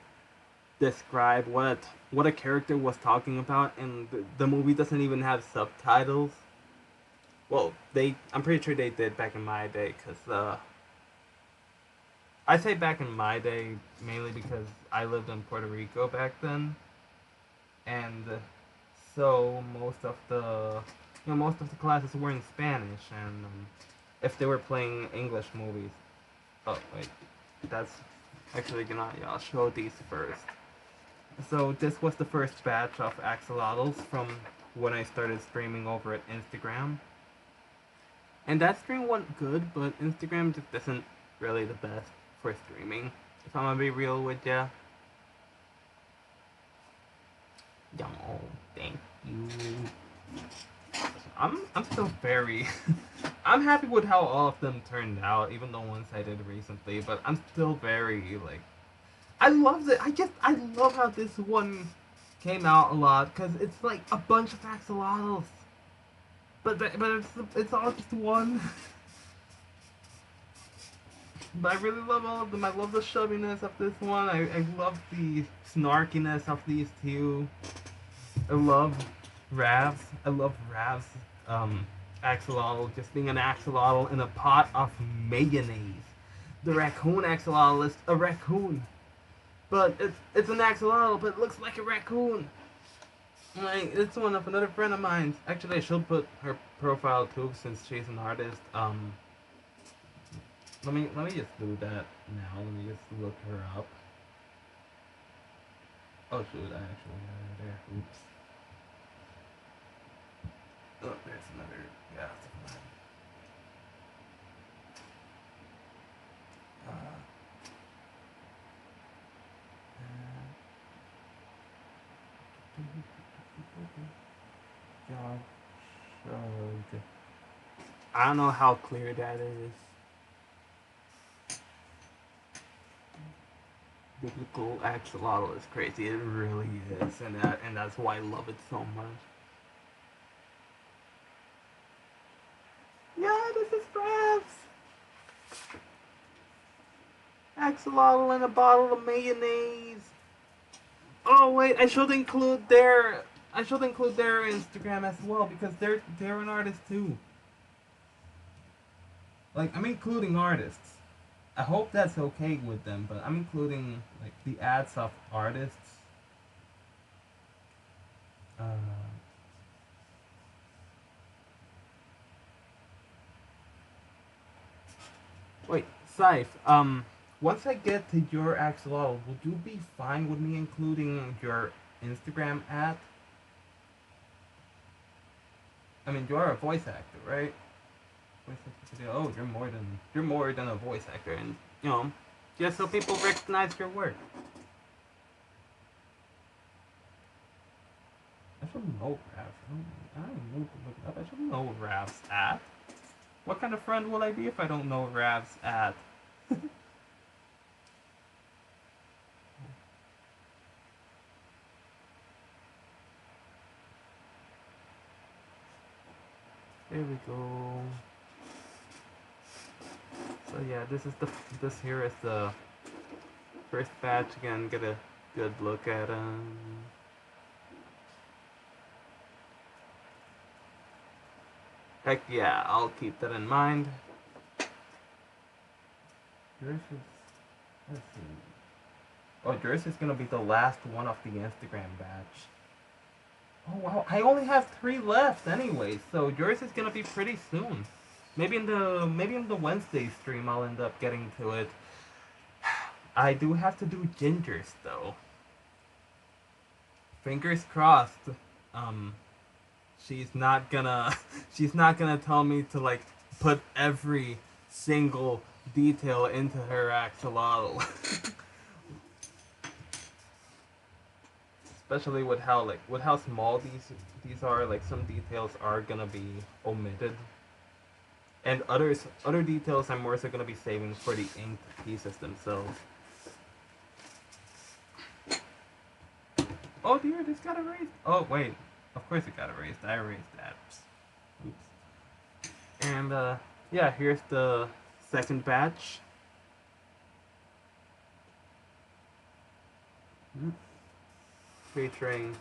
describe what a character was talking about, and the movie doesn't even have subtitles. Well, I'm pretty sure they did back in my day, because I say back in my day mainly because I lived in Puerto Rico back then, and so most of the classes were in Spanish, and if they were playing English movies, oh wait, that's actually gonna, yeah, I'll show these first. So this was the first batch of axolotls from when I started streaming over at Instagram. And that stream went good, but Instagram just isn't really the best for streaming, if I'm gonna be real with ya. Yo, thank you. I'm still very... I'm happy with how all of them turned out, even the ones I did recently, but I'm still very, like... I loved it. I love how this one came out a lot, because it's like a bunch of axolotls. But it's all just one. But I really love all of them. I love the shoviness of this one. I love the snarkiness of these two. I love Rav's. I love Rav's axolotl just being an axolotl in a pot of mayonnaise. The raccoon axolotl is a raccoon. But it's an axolotl, but it looks like a raccoon. Like, it's one of another friend of mine. Actually, I should put her profile too, since she's an artist. Let me just do that now. Let me just look her up. Oh shoot, I actually have her there. Oops. Oh, there's another guy. I don't know how clear that is. Biblical axolotl is crazy. It really is, and that's why I love it so much. Yeah, this is Brav's axolotl in a bottle of mayonnaise. Oh wait, I should include their Instagram as well, because they're an artist too. Like, I'm including artists. I hope that's okay with them, but I'm including like the ads of artists. Uh, Wait, Scythe, once I get to your Axolotl, would you be fine with me including your Instagram ad? I mean, you are a voice actor, right? Voice actor video. Oh, you're more than a voice actor, and you know, just so people recognize your work. I should know Rav. I don't know to look it up. I should know Rav's ad. What kind of friend will I be if I don't know Rav's ad? There we go. So yeah, this here is the first batch. Again, get a good look at them. Heck yeah, I'll keep that in mind. Yours is, let's see. Oh, yours is gonna be the last one of the Instagram batch. Oh wow, I only have 3 left anyway, so yours is gonna be pretty soon. Maybe in the Wednesday stream I'll end up getting to it. I do have to do Ginger's though. Fingers crossed. Um, she's not gonna she's not gonna tell me to like put every single detail into her axolotl. Especially with how small these are, like some details are gonna be omitted. And other details I'm also gonna be saving for the inked pieces themselves. Oh dear, this got erased. Oh wait, of course it got erased. I erased that. Oops. And yeah, here's the second batch. Featuring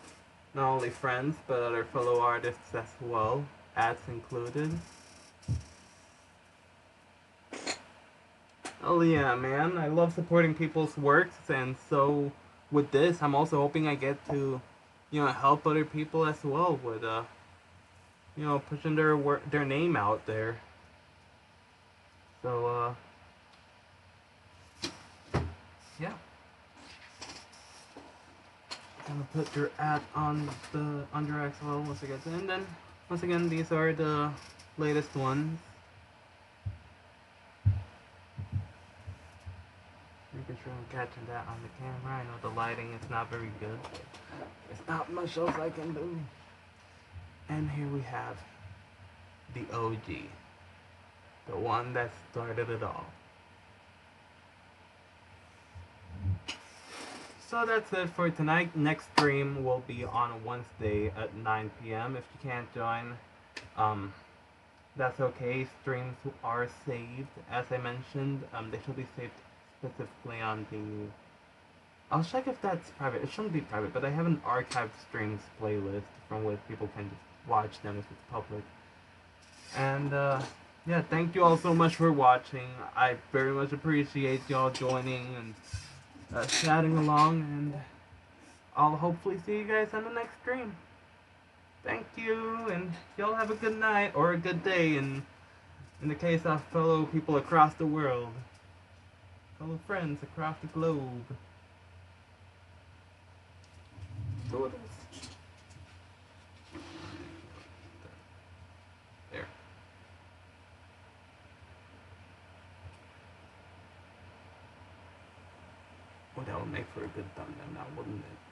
not only friends but other fellow artists as well, ads included. Oh yeah, man, I love supporting people's works, and so with this, I'm also hoping I get to, help other people as well with, pushing their name out there. So, yeah. Gonna put your ad on the under Axolotl once it gets in. And then, once again, these are the latest ones. Making sure I'm catching that on the camera. I know the lighting is not very good. There's not much else I can do. And here we have the OG. The one that started it all. So that's it for tonight. Next stream will be on Wednesday at 9 p.m. If you can't join, that's okay. Streams are saved, as I mentioned. They should be saved specifically on the... I'll check if that's private. It shouldn't be private, but I have an archived streams playlist from where people can just watch them if it's public. And yeah, thank you all so much for watching. I very much appreciate y'all joining and chatting along, and I'll hopefully see you guys on the next stream. Thank you, and y'all have a good night, or a good day, in the case of fellow people across the world. Fellow friends across the globe. Toodles. There. Oh, that would make for a good thumbnail now, wouldn't it?